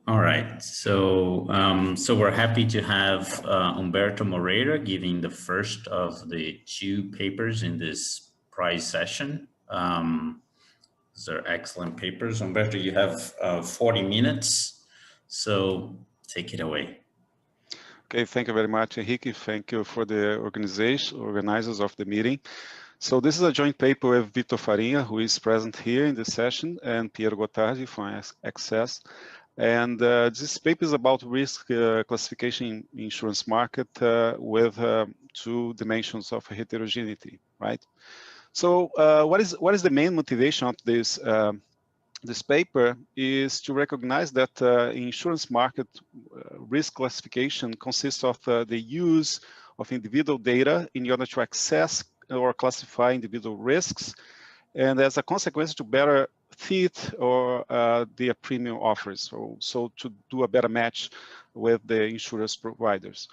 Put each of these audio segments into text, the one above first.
All right, so we're happy to have Humberto Moreira giving the first of the two papers in this prize session. These are excellent papers. Humberto, you have 40 minutes, so take it away. Okay, thank you very much, Henrique. Thank you for the organizers of the meeting. So this is a joint paper with Vitor Farinha, who is present here in this session, and Piero Gottardi from Access. And this paper is about risk classification in insurance market with two dimensions of heterogeneity, right? So what is the main motivation of this paper is to recognize that insurance market risk classification consists of the use of individual data in order to access or classify individual risks, and as a consequence to better fit or their premium offers, so to do a better match with the insurance providers.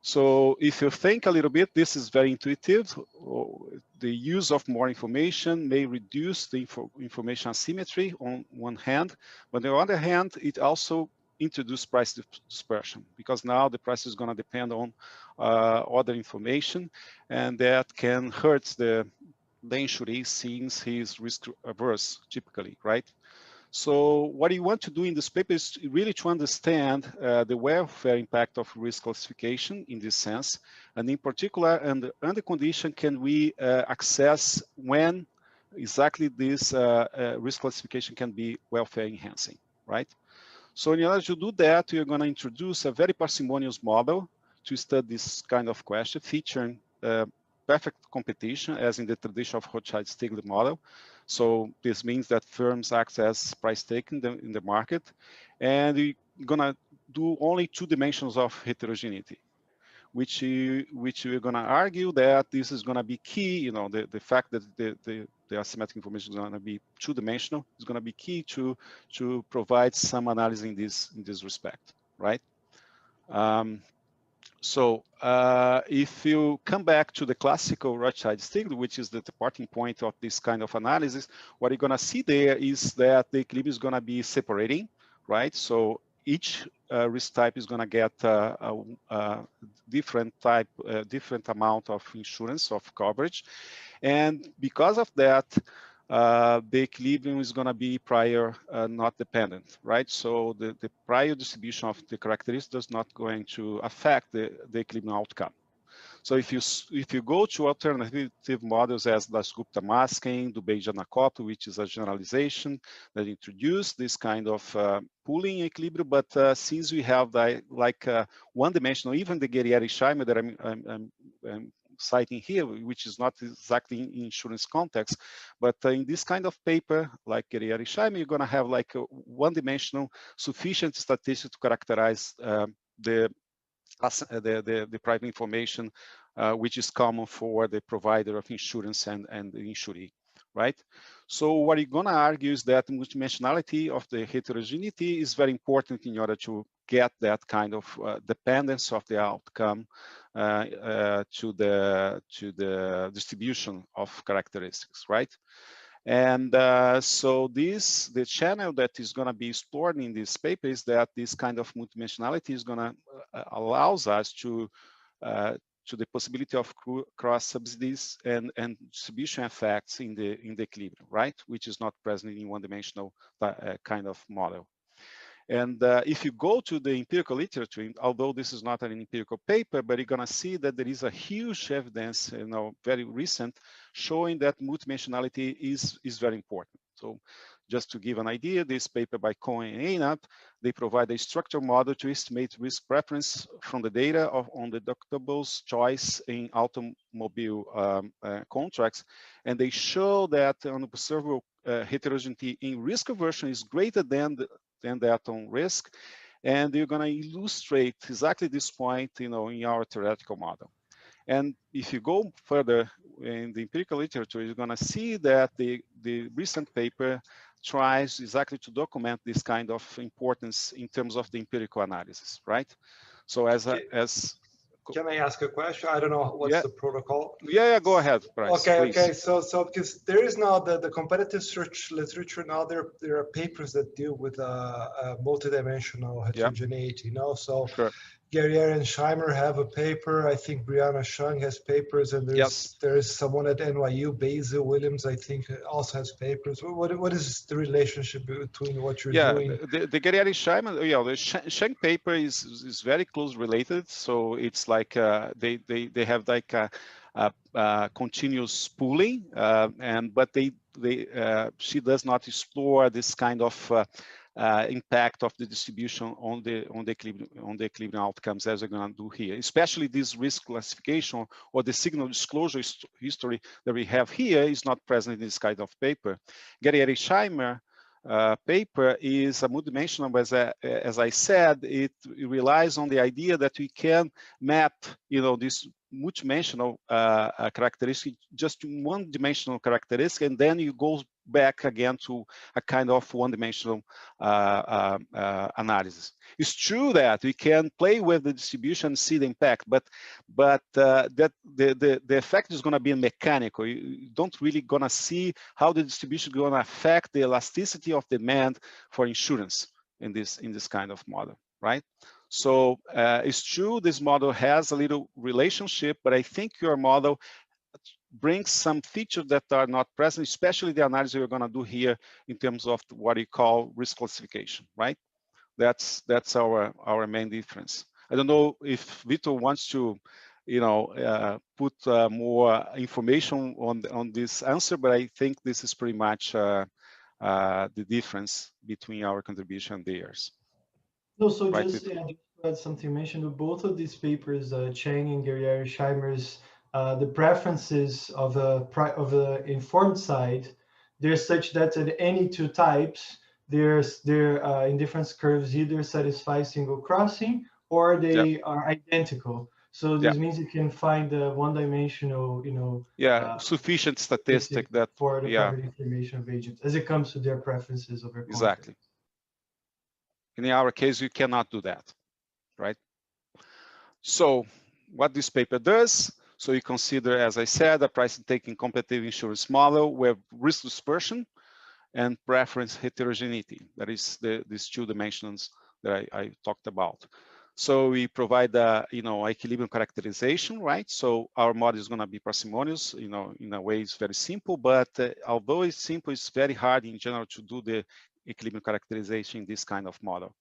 So if you think a little bit, this is very intuitive. The use of more information may reduce the information asymmetry on one hand, but on the other hand, it also introduces price dispersion, because now the price is going to depend on other information, and that can hurt the insuree since he is risk averse typically, right? So what you want to do in this paper is really to understand the welfare impact of risk classification in this sense, and in particular, under condition can we access when exactly this risk classification can be welfare enhancing, right? So in order to do that, we are going to introduce a very parsimonious model to study this kind of question, featuring perfect competition, as in the tradition of Rothschild-Stiglitz model. So this means that firms act as price taking in the market, and we're gonna do only two dimensions of heterogeneity, which we're gonna argue that this is gonna be key. You know, the fact that the asymmetric information is gonna be two-dimensional is gonna be key to provide some analysis in this respect, right? So if you come back to the classical Rothschild-Stiglitz, which is the departing point of this kind of analysis, what you're going to see there is that the equilibrium is going to be separating, right? So each risk type is going to get a different type, different amount of insurance of coverage. And because of that, the equilibrium is going to be prior not dependent, right? So the prior distribution of the characteristics does not going to affect the equilibrium outcome. So if you go to alternative models as Dasgupta masking, Dubey-Janakople, which is a generalization that introduced this kind of pooling equilibrium, but since we have one-dimensional, even the Guerrieri-Scheimer that I'm citing here, which is not exactly in insurance context, but in this kind of paper, like Guerrieri-Scheimer, you're going to have like a one-dimensional sufficient statistic to characterize the private information, which is common for the provider of insurance and the insuree, right? So what you're going to argue is that multidimensionality of the heterogeneity is very important in order to get that kind of dependence of the outcome to the distribution of characteristics, right? And so the channel that is going to be explored in this paper is that this kind of multidimensionality is going to allows us to the possibility of cross subsidies and distribution effects in the equilibrium, right? Which is not present in one-dimensional kind of model. And if you go to the empirical literature, although this is not an empirical paper, but you're going to see that there is a huge evidence, you know, very recent, showing that multidimensionality is very important. So just to give an idea, this paper by Cohen and Einab, they provide a structural model to estimate risk preference from the data on the deductibles choice in automobile contracts. And they show that an observable heterogeneity in risk aversion is greater than that on risk, and you're going to illustrate exactly this point, you know, in our theoretical model. And if you go further in the empirical literature, you're going to see that the recent paper tries exactly to document this kind of importance in terms of the empirical analysis, right? So as Can I ask a question? I don't know what's the protocol. Yeah, go ahead, Bryce. Okay. So because there is now the competitive search literature now, there are papers that deal with multidimensional heterogeneity. You know, so sure. Guerriere and Scheimer have a paper. I think Brianna Shung has papers, and there's someone at NYU, Basil Williams, I think, also has papers. What is the relationship between what you're doing? The Guerriere Scheimer, the Shung paper is very close related. So it's like they have like a continuous pooling, but she does not explore this kind of impact of the distribution on the equilibrium outcomes as we're going to do here, especially this risk classification or the signal disclosure history that we have here is not present in this kind of paper. Guerriere Scheimer paper is a multidimensional, but as I said, it relies on the idea that we can map, this multidimensional characteristic just one dimensional characteristic, and then you go back again to a kind of one-dimensional analysis. It's true that we can play with the distribution and see the impact, but that the effect is going to be mechanical. You don't really going to see how the distribution is going to affect the elasticity of demand for insurance in this kind of model, right? So it's true this model has a little relationship, but I think your model brings some features that are not present, especially the analysis we're going to do here in terms of what you call risk classification, right? That's our main difference. I don't know if Vito wants to, put more information on this answer, but I think this is pretty much the difference between our contribution and theirs. No, so right, just to add something mentioned, both of these papers, Chang and Guerriere Scheimer's, the preferences of the informed side, they're such that at any two types, they're in different curves either satisfy single crossing or they are identical. So this means you can find a one-dimensional, sufficient statistic that for the property information of agents as it comes to their preferences over content. Exactly. In our case, you cannot do that, right? So what this paper does, so you consider, as I said, a price-taking competitive insurance model with risk dispersion and preference heterogeneity. That is these two dimensions that I talked about. So we provide equilibrium characterization, right? So our model is going to be parsimonious, in a way it's very simple, but although it's simple, it's very hard in general to do the equilibrium characterization in this kind of model.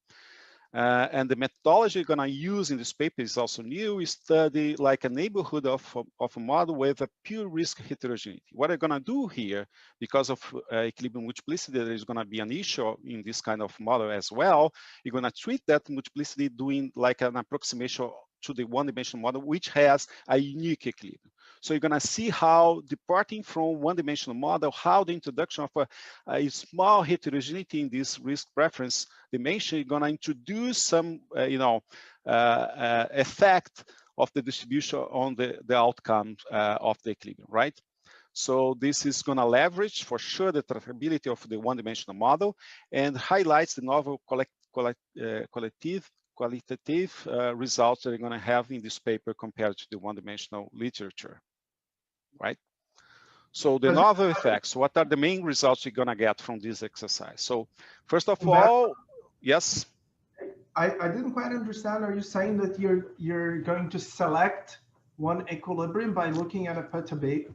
And the methodology you're going to use in this paper is also new. We study like a neighborhood of a model with a pure risk heterogeneity. What I'm going to do here, because of equilibrium multiplicity, there is going to be an issue in this kind of model as well. You're going to treat that multiplicity doing like an approximation to the one-dimensional model, which has a unique equilibrium. So you're going to see how, departing from one-dimensional model, how the introduction of a small heterogeneity in this risk preference dimension is going to introduce some, effect of the distribution on the outcome of the equilibrium, right? So this is going to leverage, for sure, the tractability of the one-dimensional model and highlights the novel qualitative results that you're going to have in this paper compared to the one-dimensional literature, right? So the novel effects, what are the main results you're going to get from this exercise? So first of all, yes? I didn't quite understand. Are you saying that you're going to select one equilibrium by looking at a perturbation?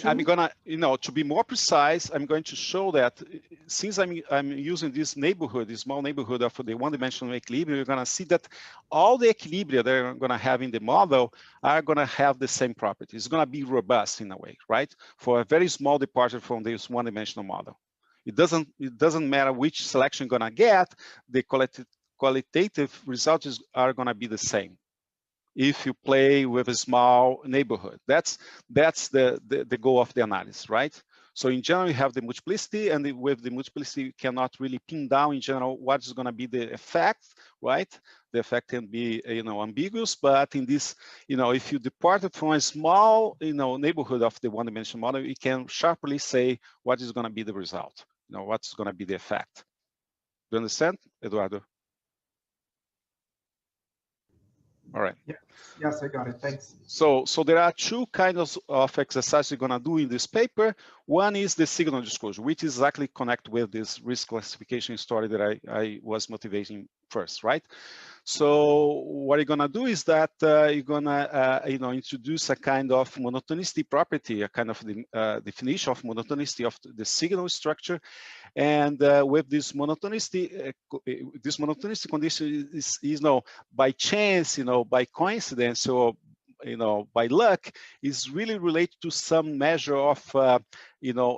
I'm gonna, to be more precise, I'm going to show that since I'm using this neighborhood, this small neighborhood of the one-dimensional equilibrium, you're gonna see that all the equilibria that I'm gonna have in the model are gonna have the same properties. It's gonna be robust in a way, right? For a very small departure from this one-dimensional model. It doesn't matter which selection you're gonna get, the qualitative results are gonna be the same if you play with a small neighborhood. That's the goal of the analysis, right? So in general, you have the multiplicity, and with the multiplicity, you cannot really pin down in general what is going to be the effect, right? The effect can be, ambiguous, but in this, if you departed from a small, neighborhood of the one-dimensional model, you can sharply say what is going to be the result, what's going to be the effect. Do you understand, Eduardo? All right. Yes, I got it. Thanks. So there are two kinds of exercises you're gonna do in this paper. One is the signal disclosure, which is exactly connect with this risk classification story that I was motivating first, right? So what you're gonna do is that you're gonna introduce a kind of monotonicity property, a kind of the definition of monotonicity of the signal structure, and with this monotonicity condition is by chance, by coincidence, or by luck, is really related to some measure of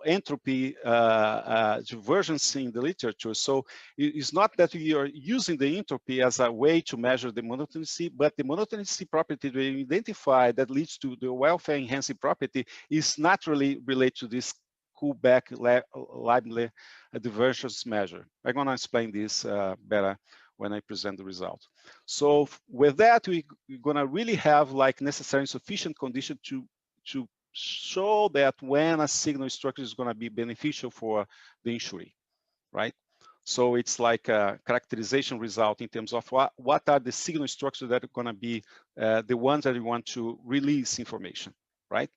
entropy divergence in the literature. So it's not that we are using the entropy as a way to measure the monotonicity, but the monotonicity property we identify that leads to the welfare enhancing property is naturally related to this Kullback-Leibler divergence measure. I'm going to explain this better when I present the result. So with that, we're going to really have like necessary and sufficient condition to show that when a signal structure is going to be beneficial for the insurer, right? So it's like a characterization result in terms of what are the signal structures that are going to be the ones that you want to release information, right?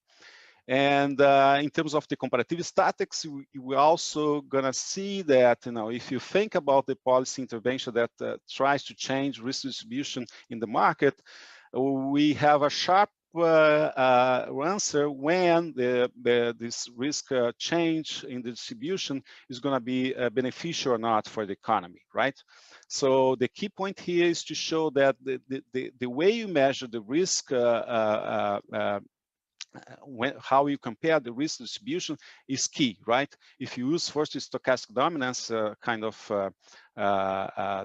And in terms of the comparative statics, we're also going to see that, if you think about the policy intervention that tries to change risk distribution in the market, we have a sharp answer when this risk change in the distribution is going to be beneficial or not for the economy, right? So the key point here is to show that the way you measure the risk how you compare the risk distribution is key, right? If you use first stochastic dominance kind of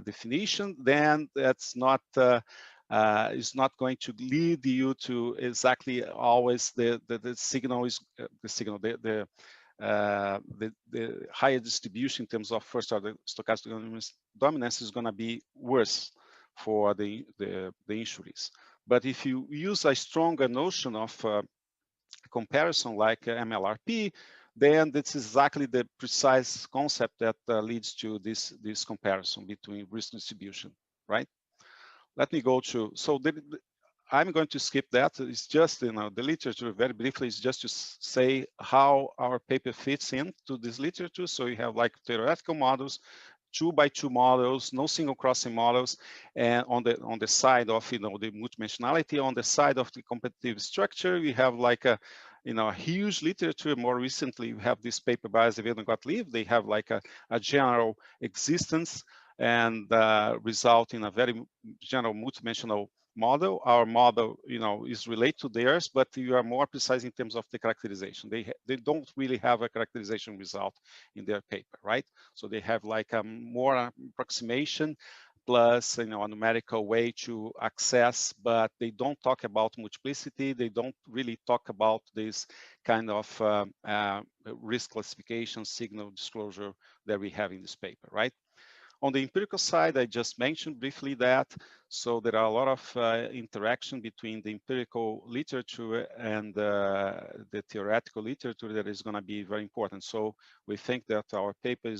definition, then that's not is not going to lead you to exactly always the signal is the higher distribution in terms of first order stochastic dominance is going to be worse for the insurers. But if you use a stronger notion of comparison like MLRP, then that's exactly the precise concept that leads to this comparison between risk distribution, right? Let me go to, so I'm going to skip that. It's just, the literature very briefly is just to say how our paper fits into this literature. So you have like theoretical models, 2x2 models, no single crossing models, and on the side of the multidimensionality, on the side of the competitive structure, we have like a huge literature. More recently, we have this paper by Azevedo and Gottlieb. They have like a general existence and result in a very general multidimensional model. Our model, is related to theirs, but you are more precise in terms of the characterization. They don't really have a characterization result in their paper, right? So they have like a more approximation plus a numerical way to access, but they don't talk about multiplicity. They don't really talk about this kind of risk classification signal disclosure that we have in this paper, right? On the empirical side, I just mentioned briefly that. So there are a lot of interaction between the empirical literature and the theoretical literature that is going to be very important. So we think that our paper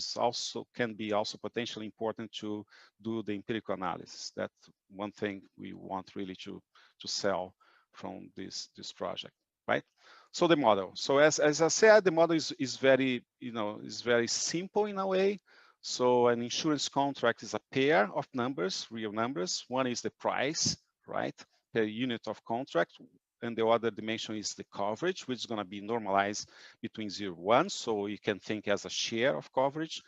can be also potentially important to do the empirical analysis. That's one thing we want really to sell from this project, right? So the model. So as I said, the model is very very simple in a way. So an insurance contract is a pair of numbers, real numbers. One is the price, right, per unit of contract, and the other dimension is the coverage, which is going to be normalized between 0 and 1. So you can think as a share of coverage.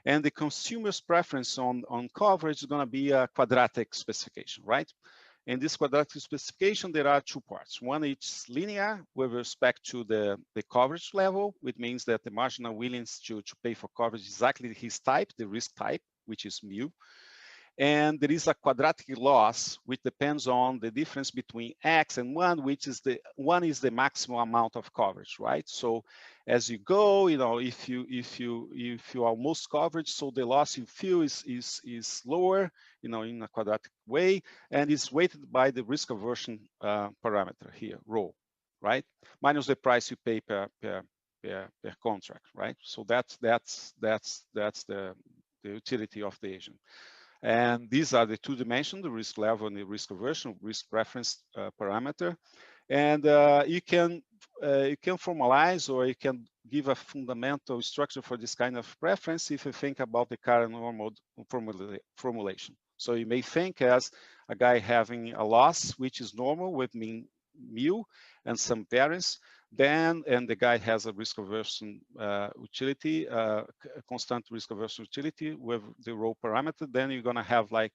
And the consumer's preference on coverage is going to be a quadratic specification, right? In this quadratic specification, there are two parts. One is linear with respect to the coverage level, which means that the marginal willingness to pay for coverage is exactly his type, the risk type, which is mu. And there is a quadratic loss, which depends on the difference between X and 1, which is one is the maximum amount of coverage, right? So as you go, if you are most coverage, so the loss you feel is lower, in a quadratic way, and is weighted by the risk aversion parameter here, rho, right? Minus the price you pay per contract, right? So that's the utility of the agent. And these are the two dimensions, the risk level and the risk aversion, risk preference parameter. And you can formalize, or you can give a fundamental structure for this kind of preference if you think about the current normal formulation. So you may think as a guy having a loss, which is normal with mean mu and some variance, then, and the guy has a risk aversion utility, a constant risk aversion utility with the rho parameter, then you're gonna have like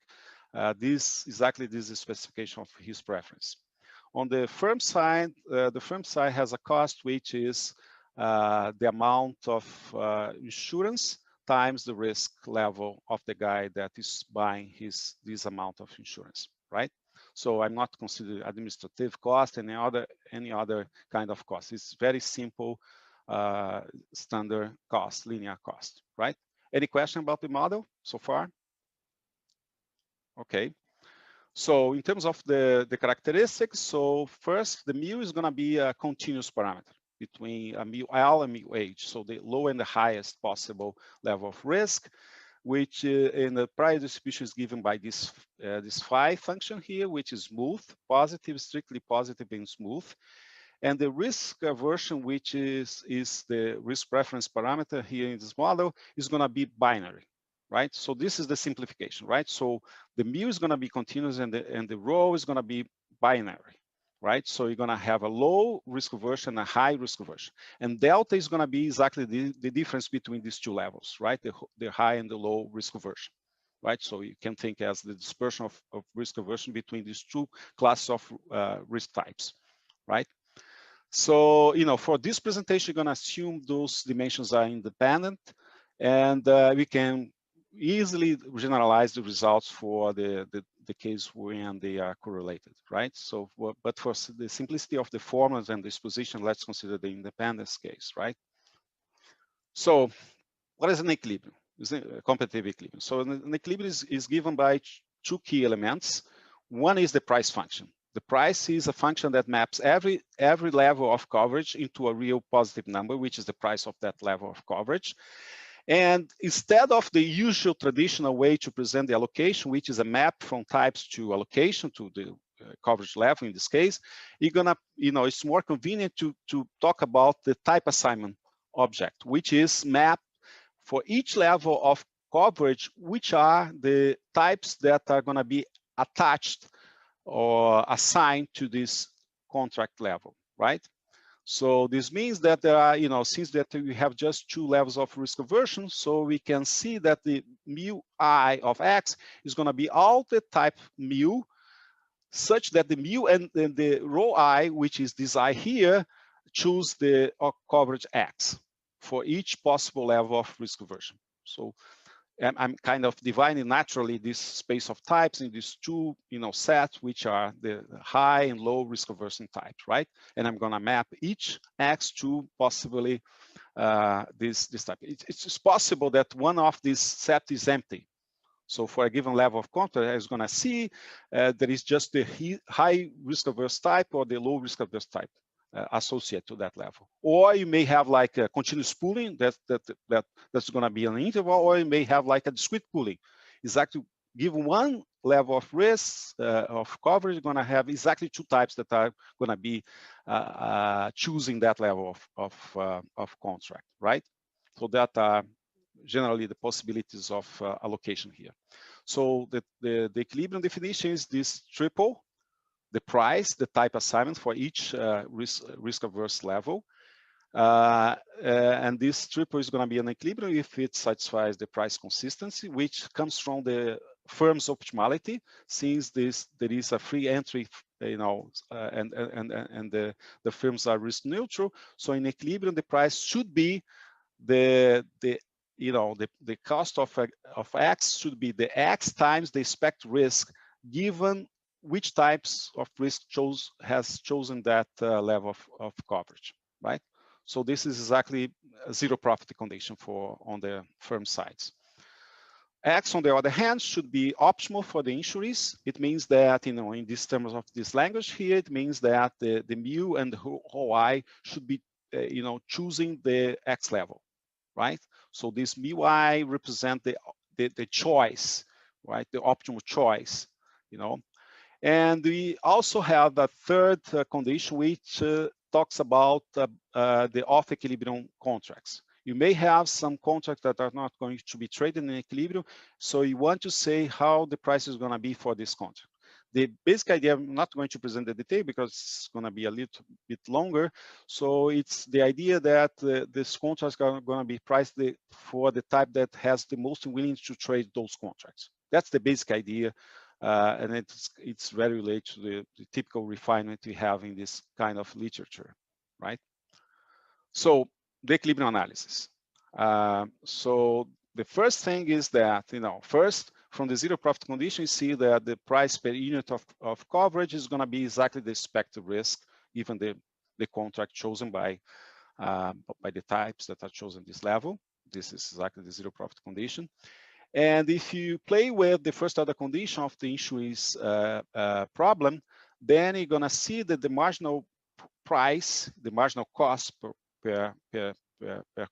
exactly this specification of his preference. On the firm side has a cost which is the amount of insurance times the risk level of the guy that is buying this amount of insurance, right? So I'm not considering administrative cost and any other kind of cost. It's very simple standard cost, linear cost, right? Any question about the model so far? Okay. So in terms of the characteristics, so first the mu is going to be a continuous parameter between a mu L and mu H. So the low and the highest possible level of risk, which in the prior distribution is given by this this phi function here, which is smooth, positive, strictly positive and smooth. And the risk aversion, which is the risk preference parameter here in this model, is going to be binary, right? So this is the simplification, right? So the mu is going to be continuous and the rho is going to be binary, right? So you're going to have a low risk aversion and a high risk aversion. And delta is going to be exactly the difference between these two levels, right? The high and the low risk aversion, right? So you can think as the dispersion of risk aversion between these two classes of risk types, right? So, you know, for this presentation, you're going to assume those dimensions are independent, and we can easily generalize the results for the case when they are correlated, right? So, but for the simplicity of the formulas and disposition, let's consider the independence case, right? So, what is an equilibrium? It's a competitive equilibrium. So, an equilibrium is given by two key elements. One is the price function. The price is a function that maps every level of coverage into a real positive number, which is the price of that level of coverage. And instead of the usual traditional way to present the allocation, which is a map from types to allocation to the coverage level in this case, you're gonna, you know, it's more convenient to talk about the type assignment object, which is mapped for each level of coverage, which are the types that are gonna be attached or assigned to this contract level, right? So this means that there are, you know, since that we have just two levels of risk aversion, so we can see that the mu I of X is going to be all the type mu, such that the mu and the rho I, which is this I here, choose the coverage X for each possible level of risk aversion. So I'm kind of dividing naturally this space of types in these two, you know, sets, which are the high and low risk aversion types, right? And I'm going to map each X to possibly this type. It's possible that one of these sets is empty. So for a given level of contract, I was going to see there is just the high risk averse type or the low risk averse type associated to that level. Or you may have like a continuous pooling that's going to be an interval, or you may have like a discrete pooling. Exactly, given one level of risk of coverage, you're going to have exactly two types that are going to be choosing that level of contract, right? So that are generally the possibilities of allocation here. So the equilibrium definition is this triple: the price, the type assignment for each risk averse level. And this triple is going to be an equilibrium if it satisfies the price consistency, which comes from the firm's optimality, since there is a free entry, you know, and the firms are risk neutral. So in equilibrium, the price should be the cost of X should be the X times the expected risk, given which types of risk has chosen that level of coverage, right? So this is exactly a zero profit condition on the firm sides. X, on the other hand, should be optimal for the insuries. It means that, you know, in these terms of this language here, it means that the mu and the rho I should be, you know, choosing the X level, right? So this mu I represent the choice, right? The optimal choice, you know. And we also have a third condition which talks about the off-equilibrium contracts. You may have some contracts that are not going to be traded in equilibrium, so you want to say how the price is going to be for this contract. The basic idea, I'm not going to present the detail because it's going to be a little bit longer. So it's the idea that these contracts are going to be priced for the type that has the most willingness to trade those contracts. That's the basic idea. And it's very related to the typical refinement we have in this kind of literature, right? So the equilibrium analysis. So the first thing is that, you know, first from the zero profit condition, you see that the price per unit of coverage is going to be exactly the expected risk given the contract chosen by the types that are chosen this level. This is exactly the zero profit condition. And if you play with the first order condition of the issues problem, then you're going to see that the marginal price, the marginal cost per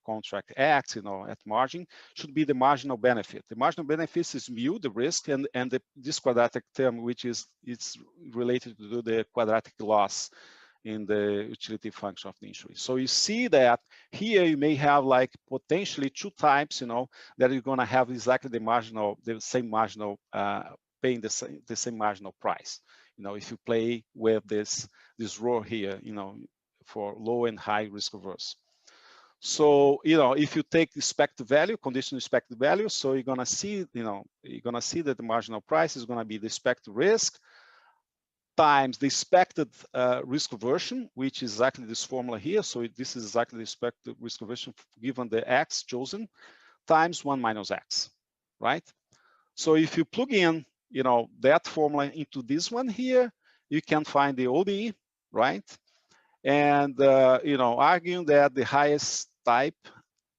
contract X, you know, at margin should be the marginal benefit. The marginal benefit is mu, the risk, and this quadratic term, which is it's related to the quadratic loss in the utility function of the insurance. So you see that here you may have like potentially two types, you know, that you're going to have exactly the same marginal, paying the same marginal price. You know, if you play with this row here, you know, for low and high risk averse. So, you know, if you take the expected value, conditional expected value, so you're going to see, you know, you're going to see that the marginal price is going to be the expected risk times the expected risk aversion, which is exactly this formula here. So this is exactly the expected risk aversion given the X chosen, times 1 minus X, right? So if you plug in, you know, that formula into this one here, you can find the ODE, right? And, you know, arguing that the highest type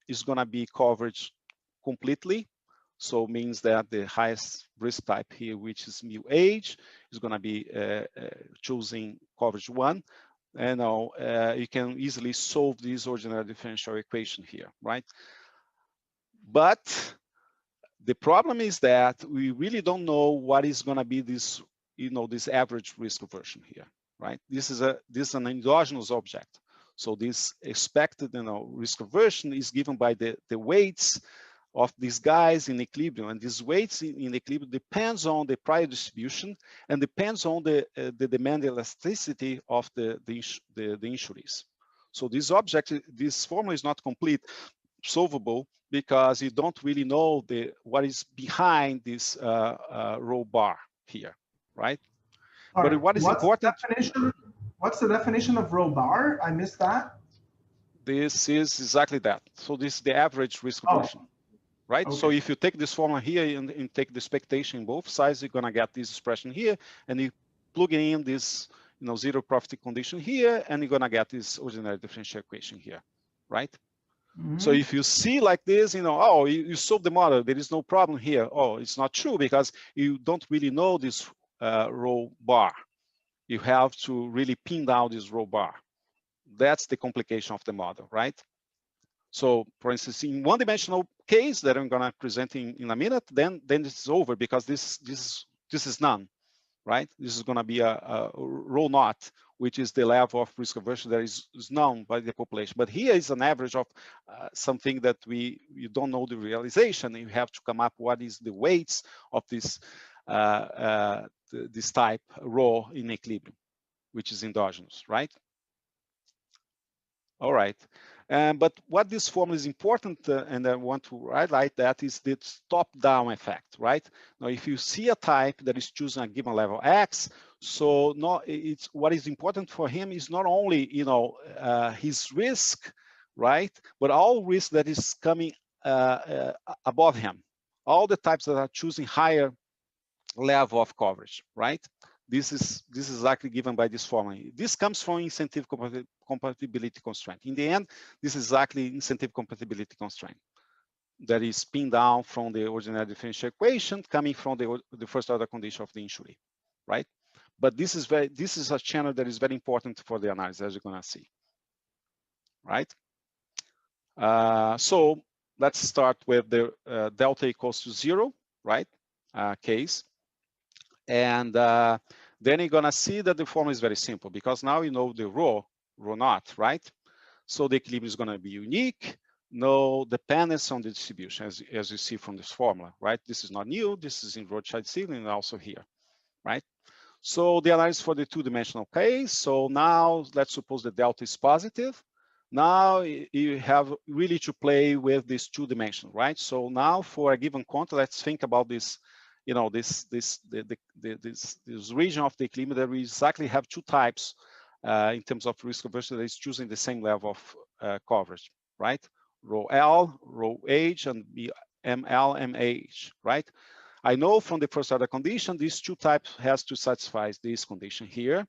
is going to be covered completely. So means that the highest risk type here, which is mu age, is going to be choosing coverage 1. And now you can easily solve this ordinary differential equation here, right? But the problem is that we really don't know what is going to be this, you know, this average risk aversion here, right? This is an endogenous object. So this expected, you know, risk aversion is given by the weights of these guys in equilibrium, and these weights in equilibrium depends on the prior distribution and depends on the demand elasticity of the insuries. So this object, this formula is not complete, solvable, because you don't really know what is behind this row bar here, right? All but right. what is important? What's the definition of row bar? I missed that. This is exactly that. So this is the average risk aversion. Right? Okay. So if you take this formula here and take the expectation in both sides, you're going to get this expression here, and you plug in this, you know, zero profit condition here, and you're going to get this ordinary differential equation here, right? Mm-hmm. So if you see like this, you know, oh, you solve the model, there is no problem here. Oh, it's not true because you don't really know this row bar. You have to really pin down this row bar. That's the complication of the model, right? So, for instance, in one-dimensional case that I'm going to present in a minute, then this is over because this is none, right? This is going to be a rho naught, which is the level of risk aversion that is known by the population. But here is an average of something that you don't know the realization. You have to come up what is the weights of this this type rho in equilibrium, which is endogenous, right? All right. But what this formula is important, and I want to highlight that, is the top-down effect, right? Now, if you see a type that is choosing a given level X, so it's what is important for him is not only, you know, his risk, right, but all risk that is coming above him, all the types that are choosing higher level of coverage, right? This is likely given by this formula. This comes from incentive compatibility constraint. In the end, this is exactly incentive compatibility constraint that is pinned down from the ordinary differential equation coming from the first order condition of the insury, right? But this is a channel that is very important for the analysis, as you're gonna see, right? So let's start with the delta equals to 0, right? case. And then you're gonna see that the formula is very simple, because now you know the rho naught, right? So the equilibrium is gonna be unique, no dependence on the distribution, as you see from this formula, right? This is not new, this is in Rothschild ceiling and also here, right? So the analysis for the two-dimensional case. So now let's suppose the delta is positive. Now you have really to play with this two dimension, right? So now for a given quantity, let's think about this, you know, this region of the equilibrium that we exactly have two types in terms of risk aversion that is choosing the same level of coverage, right? Rho L, rho H, and ML, MH, right? I know from the first order condition, these two types has to satisfy this condition here.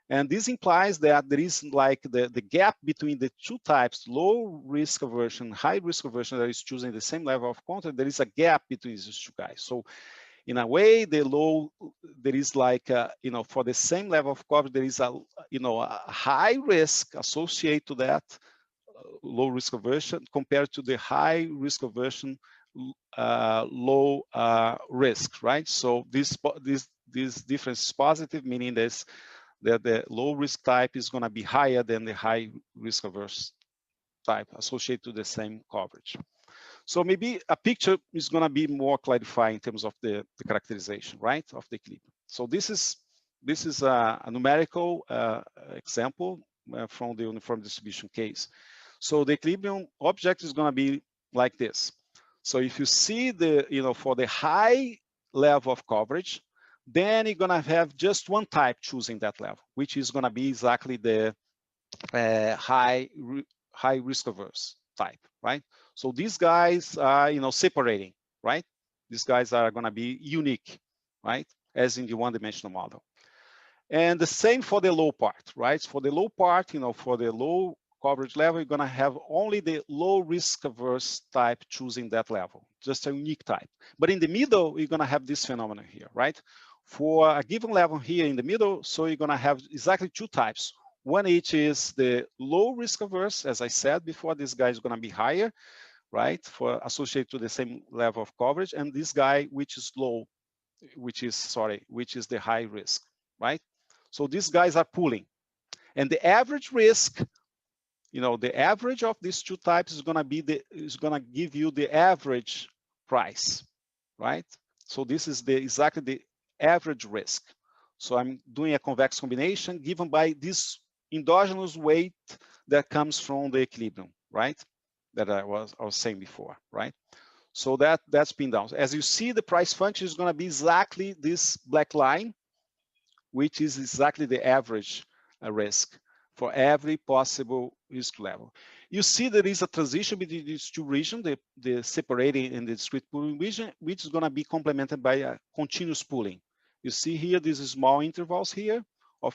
And this implies that there is like the gap between the two types, low risk aversion, high risk aversion, that is choosing the same level of content. There is a gap between these two guys. So in a way, there is like, you know, for the same level of coverage, there is a, you know, a high risk associated to that low risk aversion compared to the high risk aversion low risk, right? So this difference is positive, meaning that the low risk type is going to be higher than the high risk averse type associated to the same coverage. So maybe a picture is going to be more clarifying in terms of the characterization, right, of the equilibrium. So this is a numerical example from the uniform distribution case. So the equilibrium object is going to be like this. So if you see the, you know, for the high level of coverage, then you're going to have just one type choosing that level, which is going to be exactly the high risk averse type, right? So these guys are, you know, separating, right? These guys are going to be unique, right? As in the one-dimensional model. And the same for the low part, right? For the low part, you know, for the low coverage level, you're going to have only the low risk averse type choosing that level, just a unique type. But in the middle, you're going to have this phenomenon here, right? For a given level here in the middle, so you're going to have exactly two types. One each is the low risk averse, as I said before, this guy is going to be higher, right? For associated to the same level of coverage, and this guy which is low, which is the high risk, right? So these guys are pooling, and the average risk, you know, the average of these two types is going to give you the average price, right? So this is exactly the average risk. So I'm doing a convex combination given by this endogenous weight that comes from the equilibrium, right? That I was saying before, right? So that's pinned down. As you see, the price function is going to be exactly this black line, which is exactly the average risk for every possible risk level. You see there is a transition between these two regions, the separating and the discrete pooling region, which is going to be complemented by a continuous pooling. You see here these small intervals here of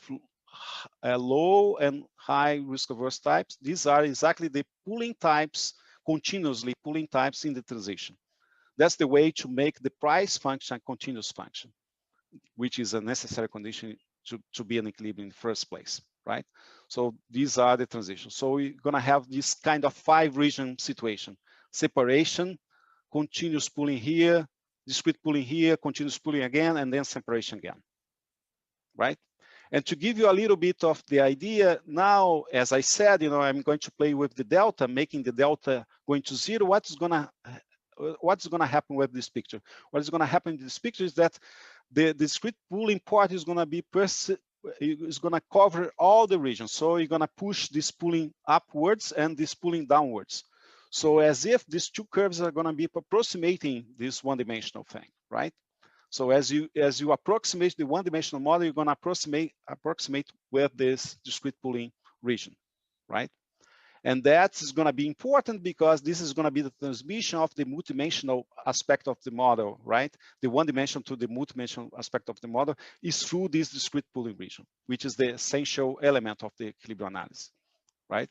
low and high risk averse types. These are exactly the pooling types, continuously pooling types in the transition. That's the way to make the price function a continuous function, which is a necessary condition to be an equilibrium in the first place, right? So these are the transitions. So we're gonna have this kind of 5-region situation: separation, continuous pooling here, discrete pooling here, continuous pooling again, and then separation again, right? And to give you a little bit of the idea, now, as I said, you know, I'm going to play with the delta, making the delta going to 0. What's gonna happen with this picture? What is gonna happen in this picture is that the discrete pooling part is gonna be cover all the regions. So you're gonna push this pooling upwards and this pooling downwards. So as if these two curves are gonna be approximating this one-dimensional thing, right? So as you approximate the one-dimensional model, you're gonna approximate with this discrete pooling region, right? And that's going to be important because this is going to be the transmission of the multidimensional aspect of the model, right? The one dimension to the multidimensional aspect of the model is through this discrete pooling region, which is the essential element of the equilibrium analysis, right?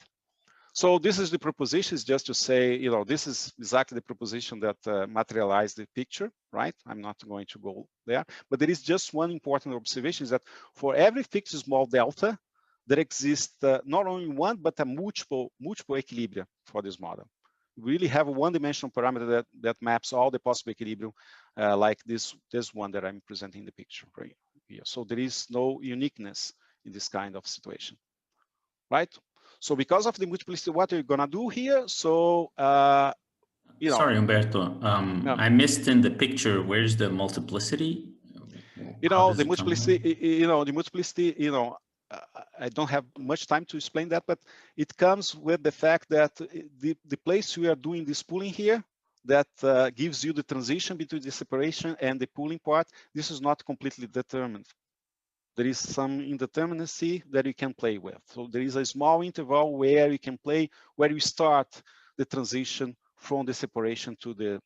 So this is the proposition, is just to say, you know, this is exactly the proposition that materialized the picture, right? I'm not going to go there, but there is just one important observation, is that for every fixed small delta, there exists not only one, but a multiple equilibria for this model, really have a one-dimensional parameter that maps all the possible equilibrium, like this one that I'm presenting in the picture right here. So there is no uniqueness in this kind of situation, right? So because of the multiplicity, what you're gonna do here? So you know, sorry, Humberto, I missed in the picture. Where's the multiplicity? You know, the multiplicity. The multiplicity. I don't have much time to explain that, but it comes with the fact that the place we are doing this pooling here, that gives you the transition between the separation and the pooling part. This is not completely determined. There is some indeterminacy that you can play with. So there is a small interval where you can play, where you start the transition from the separation to the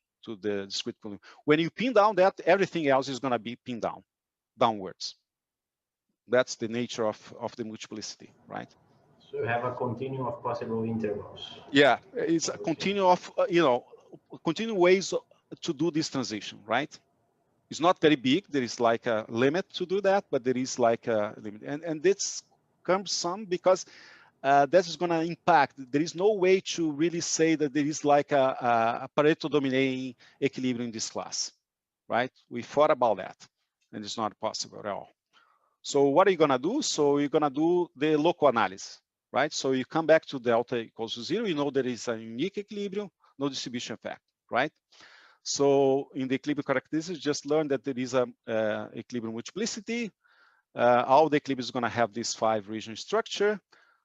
discrete pooling. When you pin down that, everything else is going to be pinned downwards. That's the nature of the multiplicity, right? So you have a continuum of possible intervals. Yeah, it's a continuum of, continuum ways to do this transition, right? It's not very big. There is like a limit to do that, but there is like a limit. And this comes some because that is going to impact. There is no way to really say that there is like a Pareto dominating equilibrium in this class, right? We thought about that, and it's not possible at all. So what are you going to do? So you're going to do the local analysis, right? So you come back to delta equals to 0. You know there is a unique equilibrium, no distribution effect, right? So in the equilibrium characteristics, just learn that there is a equilibrium multiplicity. All the equilibrium is going to have this 5-region structure.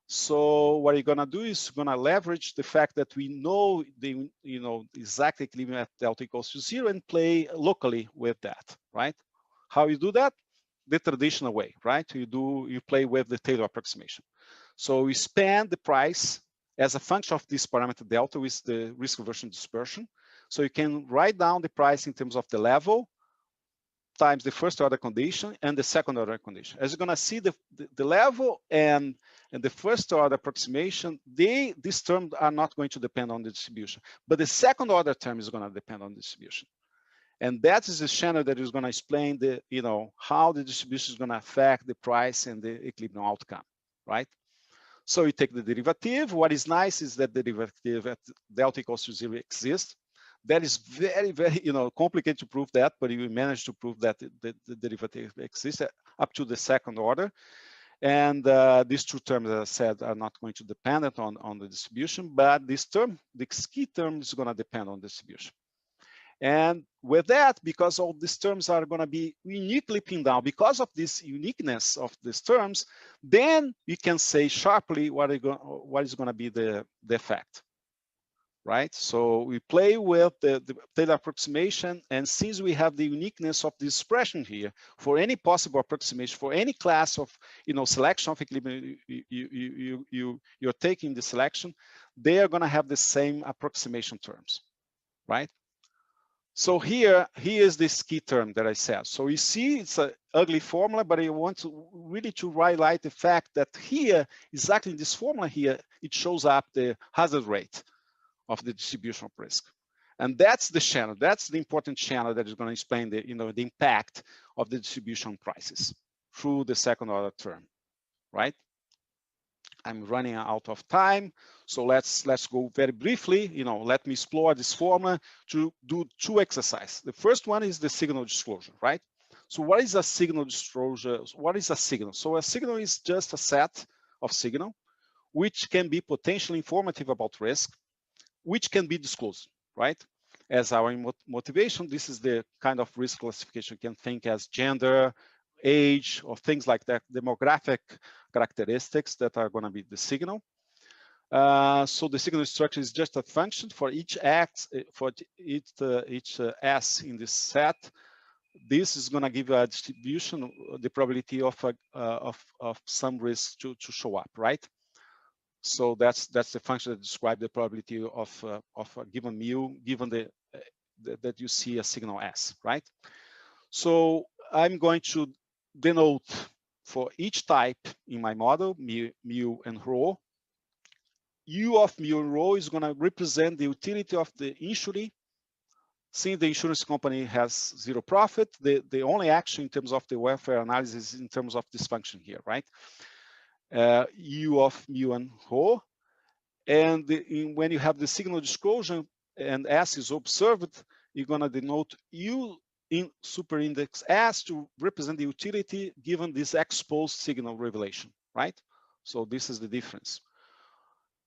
So what you're going to do is you're going to leverage the fact that we know the exact equilibrium at delta equals to 0 and play locally with that, right? How you do that? The traditional way, right? You play with the Taylor approximation. So we span the price as a function of this parameter delta with the risk aversion dispersion. So you can write down the price in terms of the level times the first order condition and the second order condition. As you're going to see, the level and the first order approximation, these terms are not going to depend on the distribution, but the second order term is going to depend on the distribution. And that is the channel that is going to explain how the distribution is going to affect the price and the equilibrium outcome, right? So you take the derivative. What is nice is that the derivative at delta equals to 0 exists. That is very, very complicated to prove that, but you manage to prove that the derivative exists up to the second order. And these two terms, as I said, are not going to depend on the distribution, but this term, the key term, is going to depend on distribution. And with that, because all these terms are going to be uniquely pinned down, because of this uniqueness of these terms, then you can say sharply what is going to be the effect, right? So we play with the Taylor approximation, and since we have the uniqueness of this expression here, for any possible approximation, for any class of selection of equilibrium you're taking the selection, they are going to have the same approximation terms, right? So here is this key term that I said. So you see it's an ugly formula, but I want to really highlight the fact that here, exactly in this formula here, it shows up the hazard rate of the distribution of risk. And that's the channel, that's the important channel that is going to explain the impact of the distribution prices through the second order term, right? I'm running out of time, so let's go very briefly. Let me explore this formula to do two exercises. The first one is the signal disclosure, right? So what is a signal disclosure? What is a signal? So a signal is just a set of signal which can be potentially informative about risk, which can be disclosed, right? As our motivation, this is the kind of risk classification you can think as gender, age, or things like that, demographic characteristics that are going to be the signal. So the signal structure is just a function for each X, for each S in this set. This is going to give a distribution, the probability of some risk to show up, right? So that's the function that describes the probability of a given mu, given that you see a signal S, right? So I'm going to denote for each type in my model, mu and rho. U of mu and rho is going to represent the utility of the insurer. Since the insurance company has zero profit, the only action in terms of the welfare analysis is in terms of this function here, right? U of mu and rho. And when you have the signal disclosure and S is observed, you're going to denote U in superindex S to represent the utility given this exposed signal revelation, right? So this is the difference.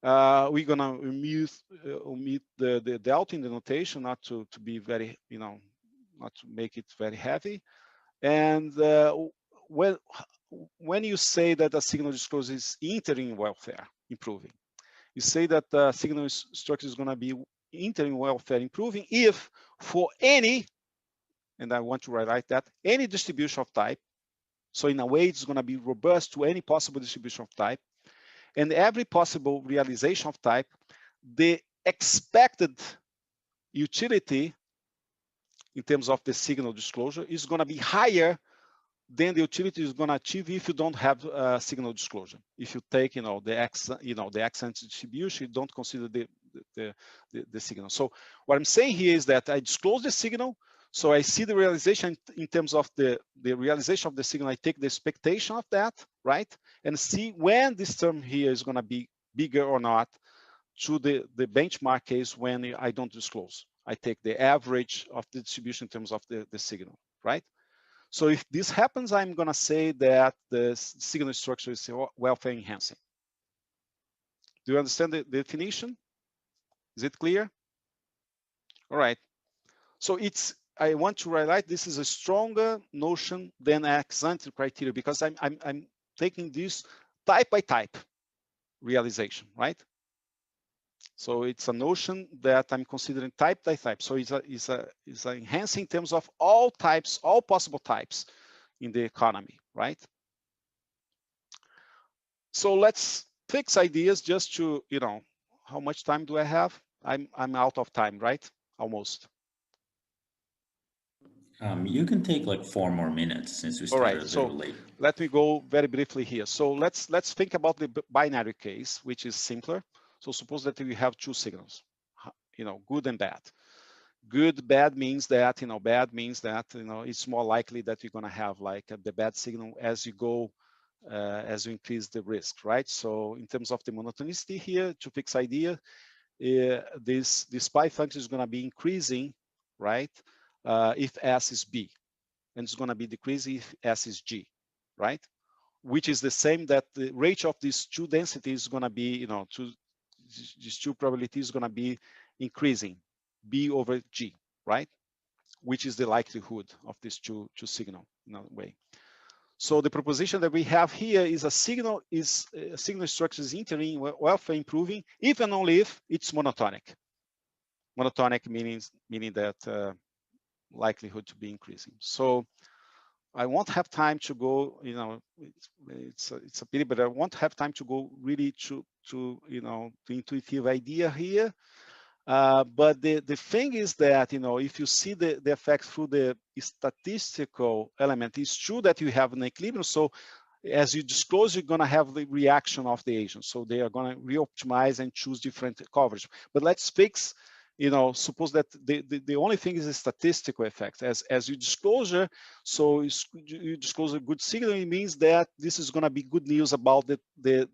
We're going to omit the delta in the notation, not to be very, not to make it very heavy. And when you say that a signal disclosure is entering welfare improving, you say that the signal structure is going to be entering welfare improving if for any, and I want to write that, any distribution of type. So in a way, it's going to be robust to any possible distribution of type. And every possible realization of type, the expected utility in terms of the signal disclosure is going to be higher than the utility is going to achieve if you don't have signal disclosure. If you take, the accent distribution, you don't consider the signal. So what I'm saying here is that I disclose the signal, so I see the realization in terms of the realization of the signal. I take the expectation of that, right, and see when this term here is going to be bigger or not to the benchmark case when I don't disclose. I take the average of the distribution in terms of the signal, right? So if this happens, I'm going to say that the signal structure is welfare enhancing. Do you understand the definition? Is it clear? All right. So I want to highlight this is a stronger notion than ex-ante criteria because I'm taking this type by type realization, right? So it's a notion that I'm considering type by type. So it's enhancing in terms of all types, all possible types in the economy, right? So let's fix ideas just to, how much time do I have? I'm out of time, right? Almost. You can take like 4 more minutes since we started a little late. Let me go very briefly here. So let's think about the binary case, which is simpler. So suppose that we have two signals, good and bad. Good, bad means that, bad means that, it's more likely that you're going to have like the bad signal as you go, as you increase the risk, right? So in terms of the monotonicity here, to fix idea, this pi function is going to be increasing, right? If S is B, and it's going to be decreasing if S is G, right? Which is the same that the ratio of these two densities is going to be, these two probabilities is going to be increasing, B over G, right? Which is the likelihood of these two signal in a way. So the proposition that we have here is a signal structure is entering welfare improving if and only if it's monotonic. Monotonic meaning that likelihood to be increasing. So I won't have time to go, it's a pity, but I won't have time to go really to the intuitive idea here. But the thing is that, if you see the effect through the statistical element, it's true that you have an equilibrium. So as you disclose, you're going to have the reaction of the agent. So they are going to re-optimize and choose different coverage. But let's fix, suppose that the only thing is a statistical effect. As you disclosure, so you disclose a good signal, it means that this is going to be good news about the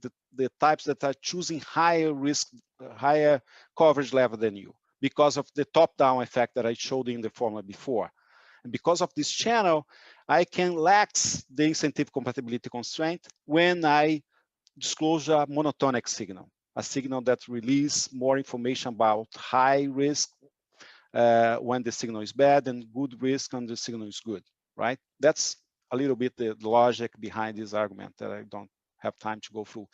types that are choosing higher risk, higher coverage level than you, because of the top-down effect that I showed in the formula before. And because of this channel, I can lax the incentive compatibility constraint when I disclose a monotonic signal, a signal that releases more information about high risk when the signal is bad and good risk when the signal is good, right? That's a little bit the logic behind this argument that I don't have time to go through.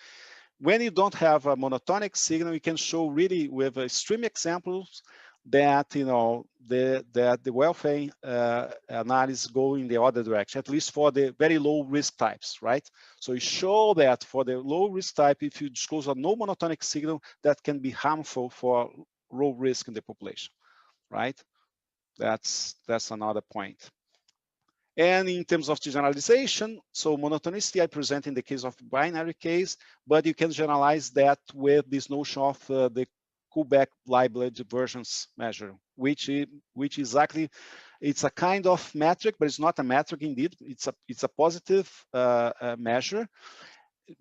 When you don't have a monotonic signal, you can show really with extreme examples that that the welfare analysis go in the other direction, at least for the very low risk types, right? So you show that for the low risk type, if you disclose a no monotonic signal, that can be harmful for low risk in the population, right? That's another point. And in terms of generalization, so monotonicity I present in the case of binary case, but you can generalize that with this notion of the Kullback-Leibler divergence measure, which exactly, it's a kind of metric, but it's not a metric indeed. It's a positive measure,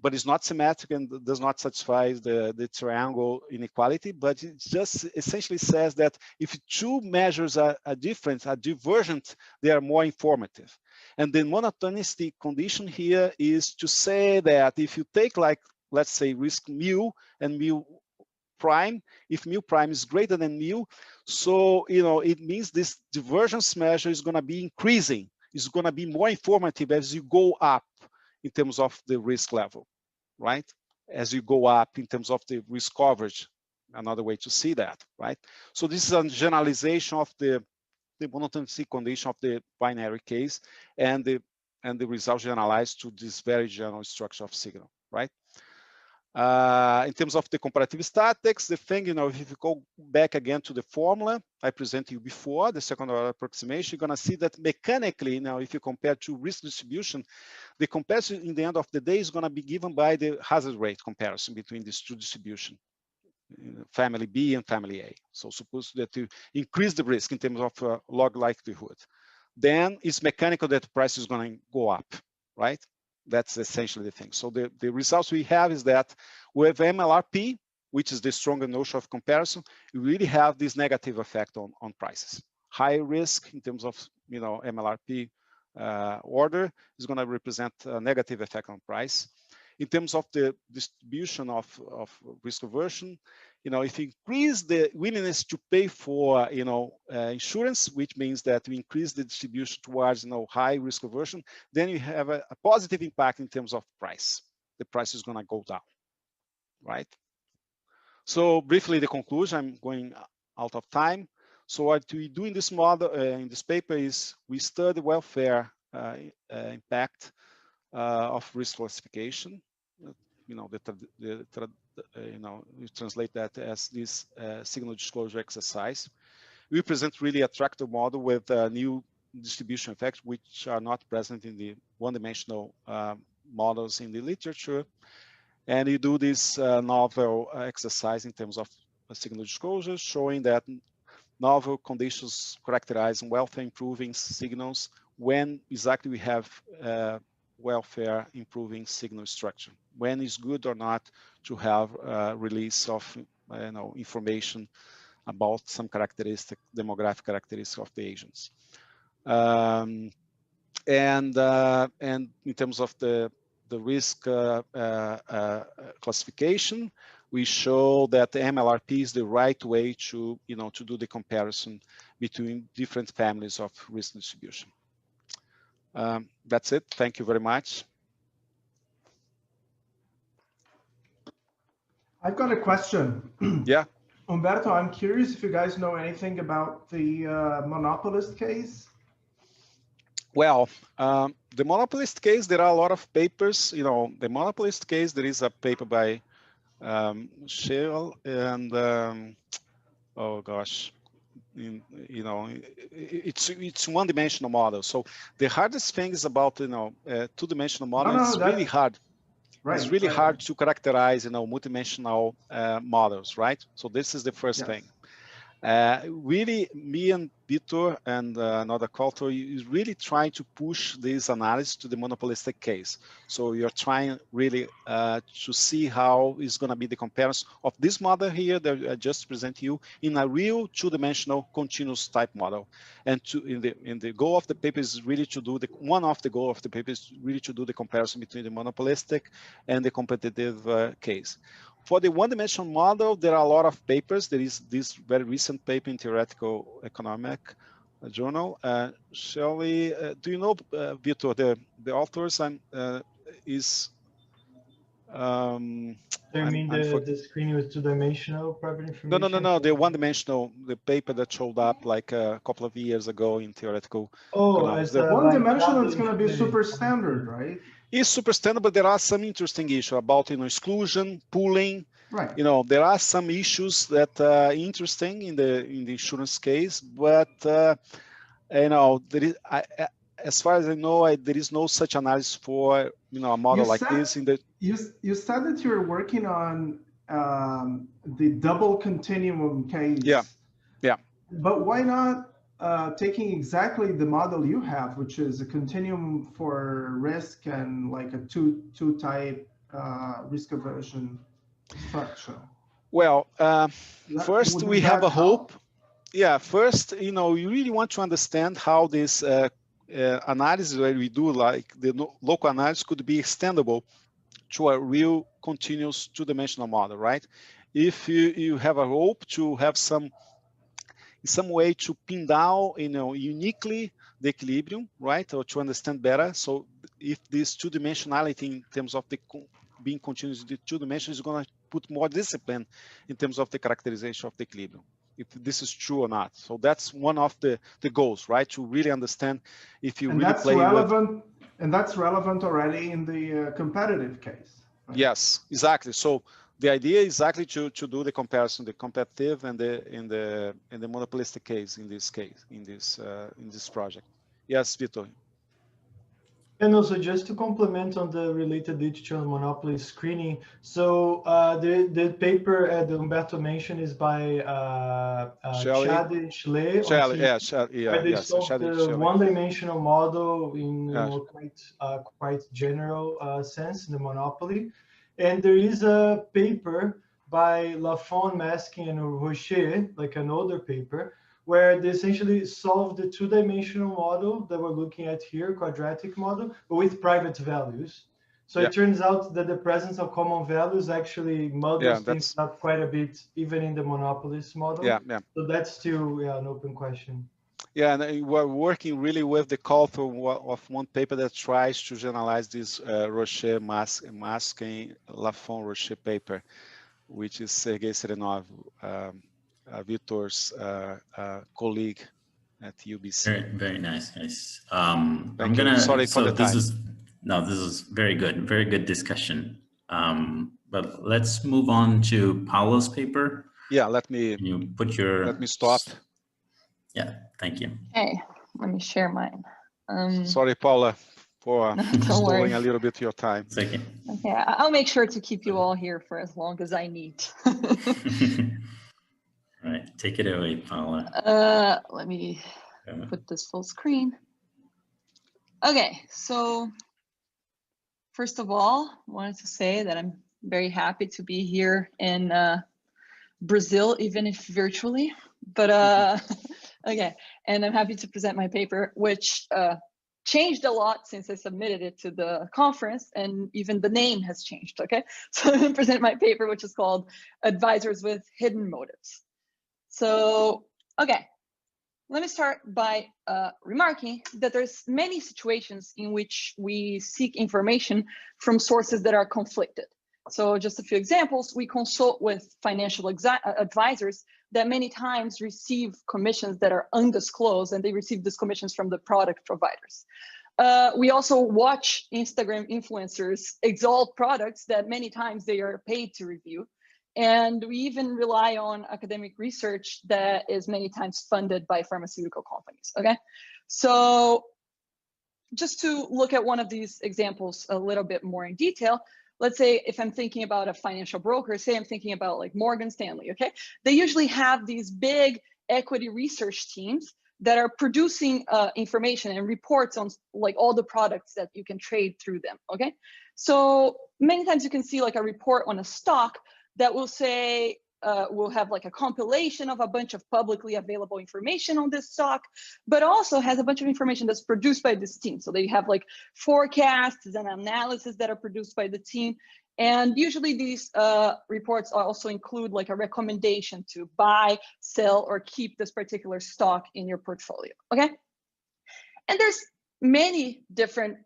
but it's not symmetric and does not satisfy the triangle inequality, but it just essentially says that if two measures are different, are divergent, they are more informative. And the monotonicity condition here is to say that if you take, like, let's say risk mu and mu prime, if mu prime is greater than mu, so it means this divergence measure is going to be increasing. It's going to be more informative as you go up in terms of the risk level, right? As you go up in terms of the risk coverage, another way to see that, right? So this is a generalization of the monotonicity condition of the binary case, and the results generalized to this very general structure of signal, right? In terms of the comparative statics, the thing, if you go back again to the formula I presented you before, the second order approximation, you're going to see that mechanically, now, if you compare to risk distribution, the comparison in the end of the day is going to be given by the hazard rate comparison between these two distributions, family B and family A. So suppose that you increase the risk in terms of log likelihood, then it's mechanical that the price is going to go up, right? That's essentially the thing. So the results we have is that with MLRP, which is the stronger notion of comparison, you really have this negative effect on prices. High risk in terms of MLRP order is going to represent a negative effect on price. In terms of the distribution of risk aversion, if you increase the willingness to pay for insurance, which means that we increase the distribution towards high risk aversion, then you have a positive impact in terms of price. The price is going to go down, right? So briefly, the conclusion, I'm going out of time. So what we do in this model, in this paper, is we study welfare impact of risk classification. We translate that as this signal disclosure exercise. We present really attractive model with new distribution effects, which are not present in the one-dimensional models in the literature. And you do this novel exercise in terms of signal disclosure, showing that novel conditions characterize welfare improving signals when exactly we have welfare improving signal structure, when it's good or not to have release of information about some demographic characteristics of the agents. And in terms of the risk classification, we show that the MLRP is the right way to to do the comparison between different families of risk distribution. That's it. Thank you very much. I've got a question. Yeah. Umberto, I'm curious if you guys know anything about the monopolist case. Well, the monopolist case, there are a lot of papers. The monopolist case, there is a paper by Shell and oh gosh, it's one-dimensional model. So the hardest thing is about two-dimensional model. It's really hard. Right, it's really hard to characterize multidimensional models, right? So this is the first thing. Really, me and Vitor and another co-author is really trying to push this analysis to the monopolistic case. So you're trying really to see how is going to be the comparison of this model here that I just present you in a real two-dimensional continuous type model. And in the goal of the paper is really to do one of the goal of the paper is really to do the comparison between the monopolistic and the competitive case. For the one-dimensional model, there are a lot of papers. There is this very recent paper in Theoretical Economic Journal. Shall we, do you know, Vitor, the authors is... I mean the screen with two-dimensional property information? No, the one-dimensional, the paper that showed up like a couple of years ago in Theoretical Economics. The one-dimensional is going to be super standard, right? It's super standard, but there are some interesting issues about exclusion, pooling. Right. There are some issues that are interesting in the insurance case, but there is, as far as I know, there is no such analysis for a model like this. You said that you're working on the double continuum case. Yeah. But why not taking exactly the model you have, which is a continuum for risk and like a two type risk aversion structure? Well, first we have a hope. Yeah, first, you really want to understand how this analysis where we do like the local analysis could be extendable to a real continuous two-dimensional model, right? If you have a hope to have some way to pin down, uniquely the equilibrium, right? Or to understand better. So if this two-dimensionality in terms of the being continuous in the two dimensions is going to put more discipline in terms of the characterization of the equilibrium, if this is true or not. So that's one of the goals, right? To really understand if you really play relevant, and that's relevant already in the competitive case. Right? Yes, exactly. So the idea is exactly to do the comparison, the competitive and the monopolistic case in this project. Yes, Vitor. And also, just to complement on the related digital monopoly screening, so the paper that Humberto mentioned is by Chade, Schle, where they solved the one-dimensional model in quite general sense in the monopoly. And there is a paper by Lafon, Masking, and Rocher, like an older paper, where they essentially solve the two-dimensional model that we're looking at here, quadratic model, but with private values. So it turns out that the presence of common values actually muddles things up quite a bit, even in the monopolist model. So that's still an open question. Yeah, and we're working really with the call of one paper that tries to generalize this Rocher, Masking, Lafon, Rocher paper, which is Sergei Serenov, Vitor's colleague at UBC. Very, very nice, guys. Thank you. Sorry for the time. This is very good discussion. But let's move on to Paulo's paper. Yeah, let me stop. Yeah, thank you. Okay, let me share mine. Sorry, Paula, for stealing a little bit of your time. It's okay. Okay, I'll make sure to keep you all here for as long as I need. All right, take it away, Paula. Let me put this full screen. Okay, so first of all, I wanted to say that I'm very happy to be here in Brazil, even if virtually. But okay, and I'm happy to present my paper, which changed a lot since I submitted it to the conference, and even the name has changed, okay? So I'm gonna present my paper, which is called Advisors with Hidden Motives. So, okay, let me start by remarking that there's many situations in which we seek information from sources that are conflicted. So just a few examples, we consult with financial advisors that many times receive commissions that are undisclosed, and they receive these commissions from the product providers. We also watch Instagram influencers exalt products that many times they are paid to review. And we even rely on academic research that is many times funded by pharmaceutical companies, okay? So just to look at one of these examples a little bit more in detail, let's say if I'm thinking about a financial broker, say I'm thinking about like Morgan Stanley, okay? They usually have these big equity research teams that are producing information and reports on like all the products that you can trade through them, okay? So many times you can see like a report on a stock that will say, we'll have like a compilation of a bunch of publicly available information on this stock, but also has a bunch of information that's produced by this team. So they have like forecasts and analysis that are produced by the team. And usually these reports also include like a recommendation to buy, sell, or keep this particular stock in your portfolio, okay? And there's many different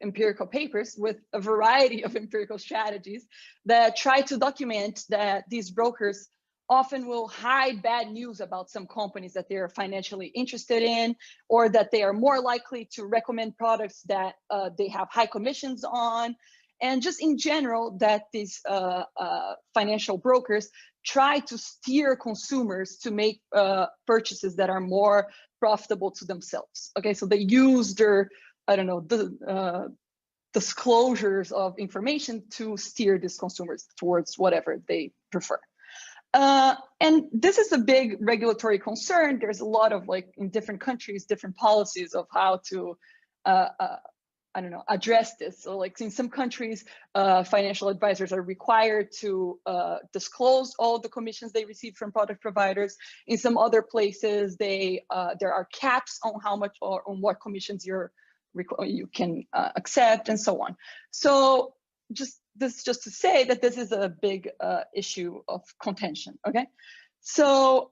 empirical papers with a variety of empirical strategies that try to document that these brokers often will hide bad news about some companies that they're financially interested in, or that they are more likely to recommend products that they have high commissions on. And just in general, that these financial brokers try to steer consumers to make purchases that are more profitable to themselves. Okay, so they use their, I don't know, the disclosures of information to steer these consumers towards whatever they prefer. And this is a big regulatory concern. There's a lot of like in different countries, different policies of how to I don't know, address this. So like in some countries, financial advisors are required to disclose all the commissions they receive from product providers. In some other places, there are caps on how much or on what commissions you can accept and so on. So just to say that this is a big issue of contention, okay? So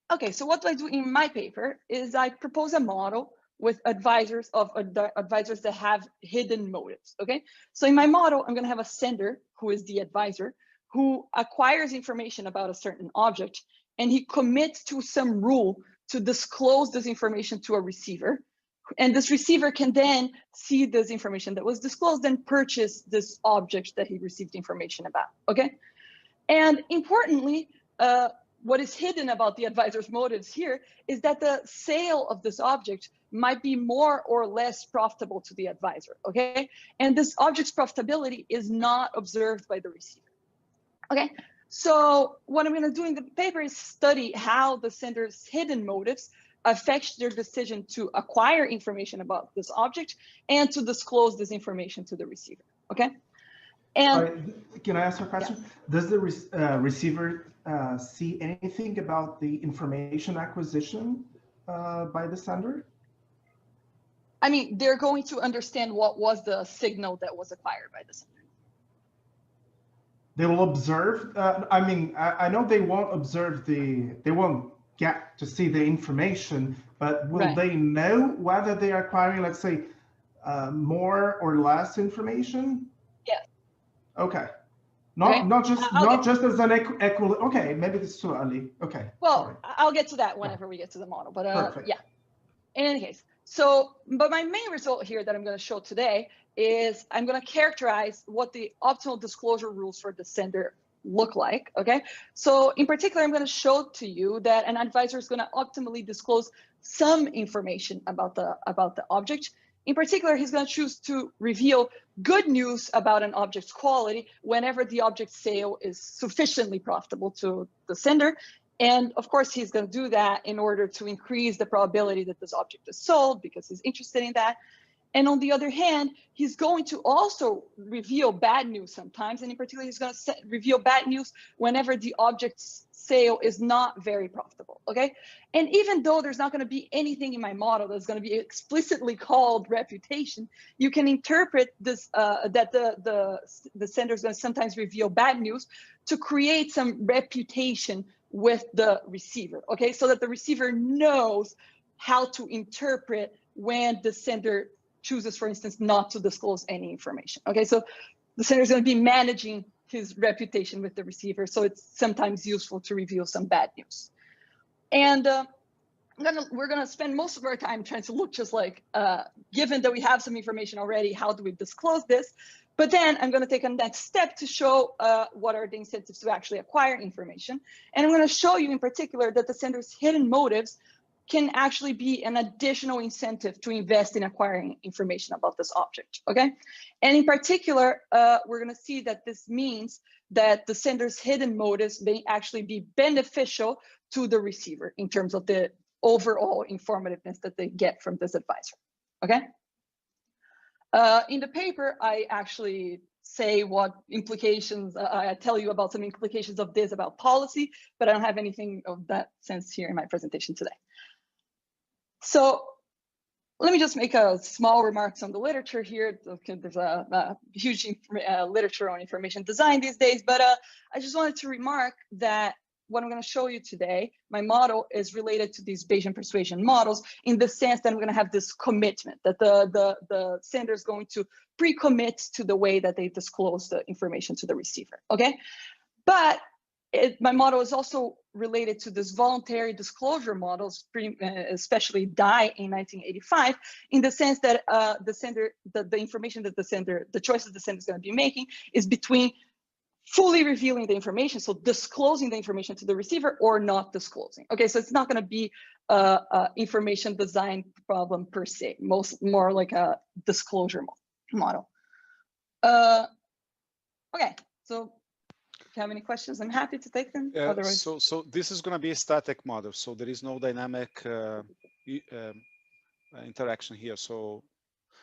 what do I do in my paper is I propose a model with advisors that have hidden motives, okay? So in my model, I'm gonna have a sender who is the advisor who acquires information about a certain object, and he commits to some rule to disclose this information to a receiver. And this receiver can then see this information that was disclosed and purchase this object that he received information about, okay? And importantly, what is hidden about the advisor's motives here is that the sale of this object might be more or less profitable to the advisor, okay? And this object's profitability is not observed by the receiver, okay? So what I'm gonna do in the paper is study how the sender's hidden motives affect their decision to acquire information about this object and to disclose this information to the receiver, okay? And can I ask a question? Yeah. Does the receiver see anything about the information acquisition by the sender? I mean, they're going to understand what was the signal that was acquired by the sender. They will observe. I mean, I know they won't observe they won't get to see the information, but will they know whether they are acquiring, let's say, more or less information? Yes. Okay. Not just as an equal. Okay, maybe it's too early. Okay. Well, sorry. I'll get to that whenever we get to the model. But Perfect. yeah. In any case, but my main result here that I'm going to show today is I'm going to characterize what the optimal disclosure rules for the sender look like. Okay. So in particular, I'm going to show to you that an advisor is going to optimally disclose some information about the object. In particular, he's going to choose to reveal good news about an object's quality whenever the object sale is sufficiently profitable to the sender. And of course, he's going to do that in order to increase the probability that this object is sold because he's interested in that. And on the other hand, he's going to also reveal bad news sometimes. And in particular, he's going to reveal bad news whenever the object's sale is not very profitable, okay? And even though there's not going to be anything in my model that's going to be explicitly called reputation, you can interpret this, that the sender is going to sometimes reveal bad news to create some reputation with the receiver, okay? So that the receiver knows how to interpret when the sender chooses, for instance, not to disclose any information, okay? So the sender is going to be managing his reputation with the receiver, so it's sometimes useful to reveal some bad news. And we're going to spend most of our time trying to look just like, given that we have some information already, how do we disclose this? But then I'm going to take a next step to show what are the incentives to actually acquire information. And I'm going to show you in particular that the sender's hidden motives can actually be an additional incentive to invest in acquiring information about this object, okay? And in particular, we're gonna see that this means that the sender's hidden motives may actually be beneficial to the receiver in terms of the overall informativeness that they get from this advisor, okay? In the paper, I actually say what implications, I tell you about some implications of this about policy, but I don't have anything of that sense here in my presentation today. So let me just make a small remarks on the literature here. There's a huge literature on information design these days, but I just wanted to remark that what I'm going to show you today, my model is related to these Bayesian persuasion models in the sense that I'm going to have this commitment that the sender is going to pre-commit to the way that they disclose the information to the receiver, okay? But my model is also related to this voluntary disclosure models, especially DIE in 1985, in the sense that the information that the choices the sender is going to be making is between fully revealing the information, so disclosing the information to the receiver, or not disclosing. Okay, so it's not going to be a information design problem per se, more like a disclosure model. Okay, so if you have any questions, I'm happy to take them. Otherwise, so this is going to be a static model, so there is no dynamic interaction here. So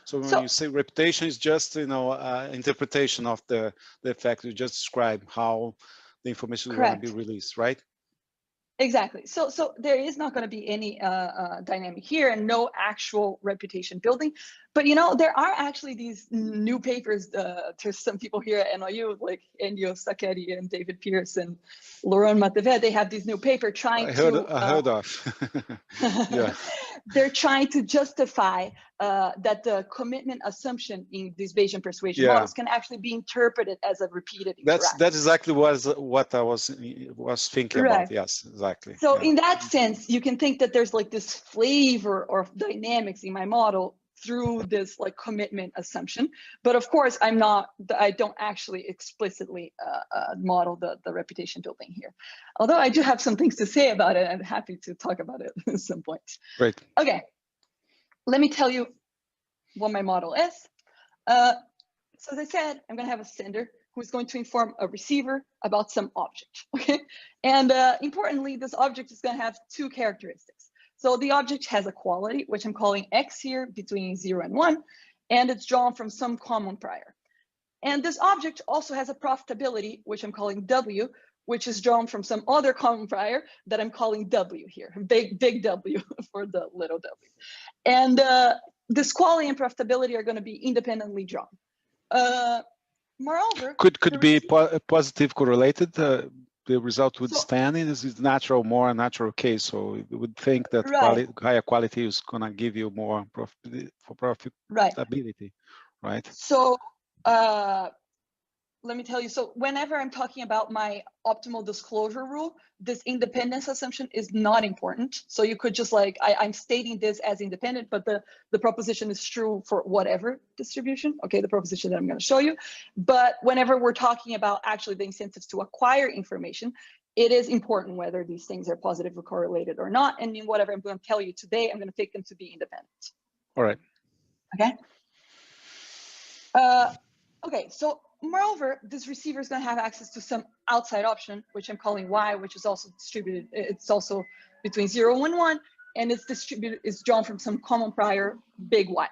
So when you say reputation, is just, you know, interpretation of the fact you just described, how the information is going to be released, right? Exactly. So there is not going to be any dynamic here and no actual reputation building. But, you know, there are actually these new papers. There's some people here at NYU, like Ennio Sacchetti and David Pierce and Laurent Matevet. They have this new paper trying I heard of. Yeah. They're trying to justify that the commitment assumption in these Bayesian persuasion models can actually be interpreted as a repeated interaction. That's exactly what I was thinking about. Yes, exactly. So in that sense, you can think that there's like this flavor or dynamics in my model through this like commitment assumption. But of course, I don't actually explicitly model the reputation building here. Although I do have some things to say about it. I'm happy to talk about it at some point. Great. Okay, let me tell you what my model is. So as I said, I'm going to have a sender who's going to inform a receiver about some object, okay? And importantly, this object is going to have two characteristics. So the object has a quality, which I'm calling X here, between 0 and 1, and it's drawn from some common prior. And this object also has a profitability, which I'm calling W, which is drawn from some other common prior that I'm calling W here, big W for the little w. And this quality and profitability are going to be independently drawn. Moreover, could be positive correlated. The result would stand in is natural, more a natural case. So you would think that higher quality is going to give you more profitability, right? So let me tell you, so whenever I'm talking about my optimal disclosure rule, this independence assumption is not important. So you could just like, I'm stating this as independent, but the proposition is true for whatever distribution, okay, the proposition that I'm going to show you. But whenever we're talking about actually the incentives to acquire information, it is important whether these things are positively correlated or not. And in whatever I'm going to tell you today, I'm going to take them to be independent. All right. Okay. Okay, so moreover, this receiver is going to have access to some outside option, which I'm calling Y, which is also distributed. It's also between 0 and 1, and it's drawn from some common prior, big Y.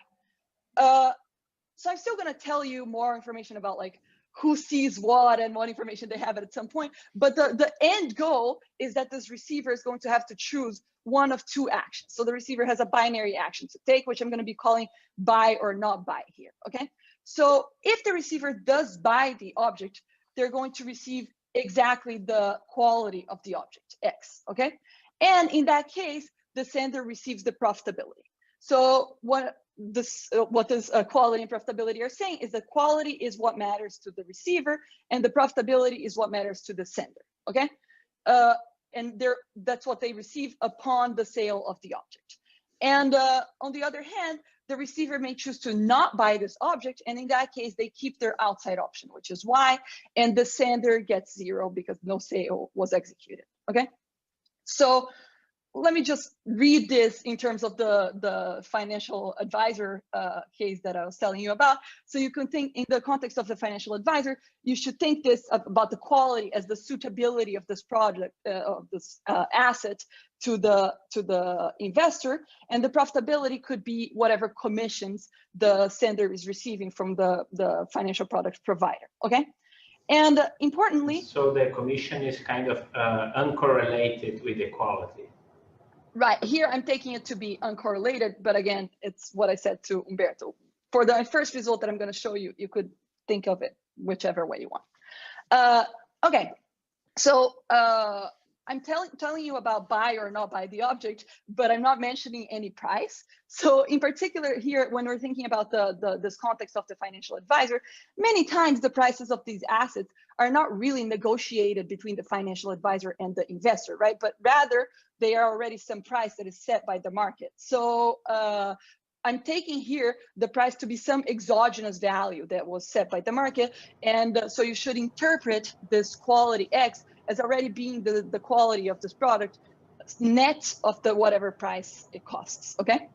So I'm still going to tell you more information about like who sees what and what information they have at some point. But the end goal is that this receiver is going to have to choose one of two actions. So the receiver has a binary action to take, which I'm going to be calling buy or not buy here, okay? So if the receiver does buy the object, they're going to receive exactly the quality of the object, X, okay? And in that case, the sender receives the profitability. So what this quality and profitability are saying is that quality is what matters to the receiver and the profitability is what matters to the sender, okay? And that's what they receive upon the sale of the object. And on the other hand, the receiver may choose to not buy this object, and in that case, they keep their outside option, which is Y, and the sender gets 0 because no sale was executed, okay? So let me just read this in terms of the financial advisor case that I was telling you about. So you can think in the context of the financial advisor, you should think this about the quality as the suitability of this project, of this asset to the investor, and the profitability could be whatever commissions the sender is receiving from the financial product provider, okay? And importantly, so the commission is kind of uncorrelated with the quality. Right, here I'm taking it to be uncorrelated, but again, it's what I said to Umberto. For the first result that I'm going to show you, you could think of it whichever way you want. Okay, so I'm telling you about buy or not buy the object, but I'm not mentioning any price. So in particular here, when we're thinking about this context of the financial advisor, many times the prices of these assets are not really negotiated between the financial advisor and the investor, right? But rather, they are already some price that is set by the market. So I'm taking here the price to be some exogenous value that was set by the market. And so you should interpret this quality X as already being the quality of this product net of the whatever price it costs, okay?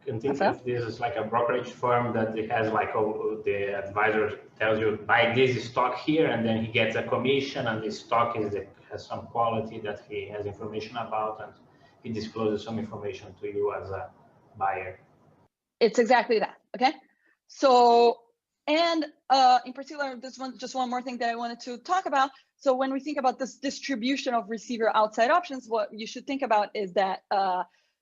You can think if this is like a brokerage firm that it has like, the advisor tells you buy this stock here and then he gets a commission, and this stock has some quality that he has information about, and he discloses some information to you as a buyer. It's exactly that, okay? So, and in particular, just one more thing that I wanted to talk about. So when we think about this distribution of receiver outside options, what you should think about is that,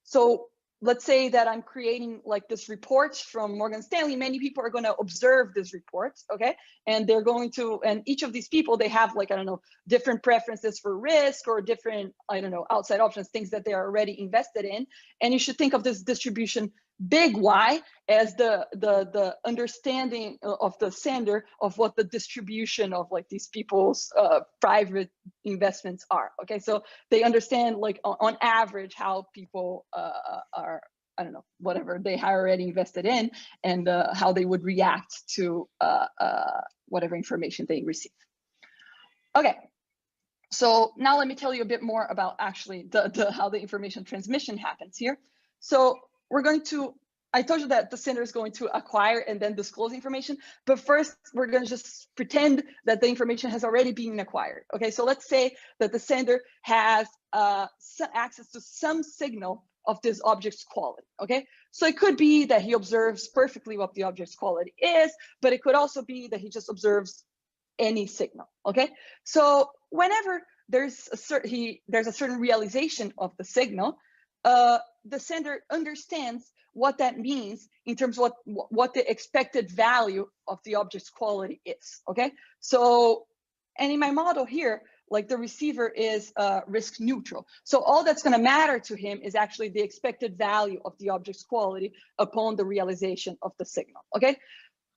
so let's say that I'm creating like this report from Morgan Stanley. Many people are going to observe this report, okay? And they're going to, and each of these people, they have like, I don't know, different preferences for risk or different, I don't know, outside options, things that they are already invested in. And you should think of this distribution big Y as the understanding of the sender of what the distribution of like these people's private investments are. Okay, so they understand like on average how people are, I don't know, whatever they are already invested in, and how they would react to whatever information they receive. Okay, so now let me tell you a bit more about actually how the information transmission happens here. So we're going to, I told you that the sender is going to acquire and then disclose information, but first we're going to just pretend that the information has already been acquired. Okay, so let's say that the sender has access to some signal of this object's quality, okay? So it could be that he observes perfectly what the object's quality is, but it could also be that he just observes any signal, okay? So whenever there's a certain realization of the signal, the sender understands what that means in terms of what the expected value of the object's quality is, okay? So, and in my model here, like the receiver is risk neutral. So all that's gonna matter to him is actually the expected value of the object's quality upon the realization of the signal, okay?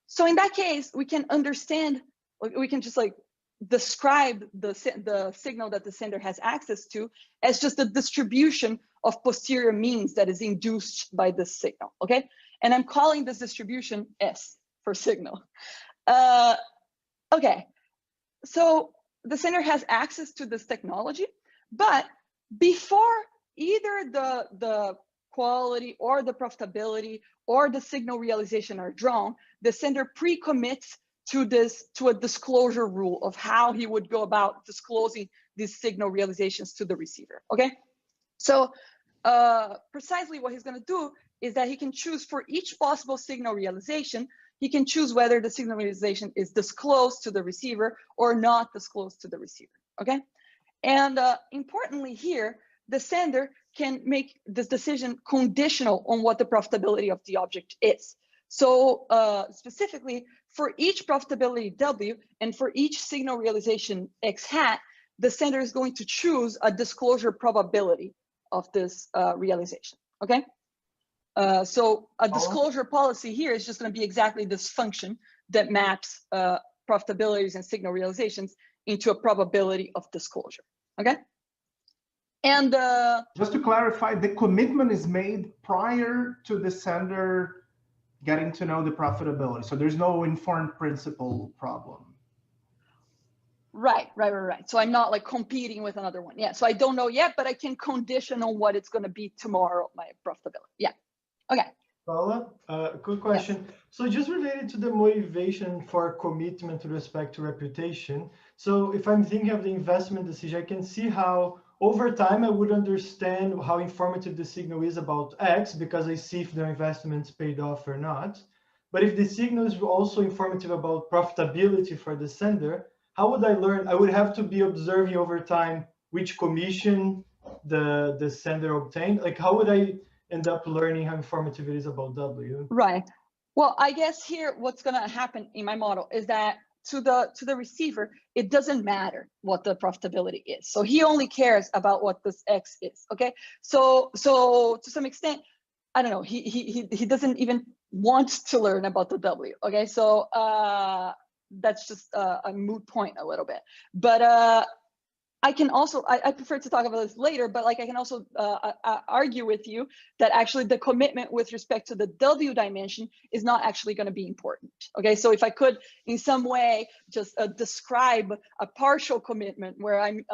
So in that case, we can understand, we can just like describe the signal that the sender has access to as just the distribution of posterior means that is induced by this signal, okay? And I'm calling this distribution S for signal. Okay, so the sender has access to this technology, but before either the quality or the profitability or the signal realization are drawn, the sender pre-commits to a disclosure rule of how he would go about disclosing these signal realizations to the receiver, okay? So precisely what he's gonna do is that he can choose for each possible signal realization, he can choose whether the signal realization is disclosed to the receiver or not disclosed to the receiver, okay? And importantly here, the sender can make this decision conditional on what the profitability of the object is. So specifically, for each profitability W and for each signal realization X hat, the sender is going to choose a disclosure probability of this realization, okay? So a disclosure policy here is just gonna be exactly this function that maps profitabilities and signal realizations into a probability of disclosure, okay? And just to clarify, the commitment is made prior to the sender getting to know the profitability. So there's no informed principle problem. Right. So I'm not like competing with another one. Yeah. So I don't know yet, but I can condition on what it's going to be tomorrow, my profitability. Yeah. Okay. Paula, quick question. Yes. So just related to the motivation for commitment with respect to reputation. So if I'm thinking of the investment decision, I can see how over time I would understand how informative the signal is about X because I see if the investment's paid off or not. But if the signal is also informative about profitability for the sender, how would I learn? I would have to be observing over time which commission the sender obtained. Like how would I end up learning how informative it is about W? Right. Well, I guess here what's going to happen in my model is that to the receiver, it doesn't matter what the profitability is. So he only cares about what this X is. Okay. So to some extent, I don't know, he doesn't even want to learn about the W. Okay. So that's just a moot point a little bit. But I can also, I prefer to talk about this later, but like I can also argue with you that actually the commitment with respect to the W dimension is not actually going to be important. Okay, so if I could in some way just describe a partial commitment where I'm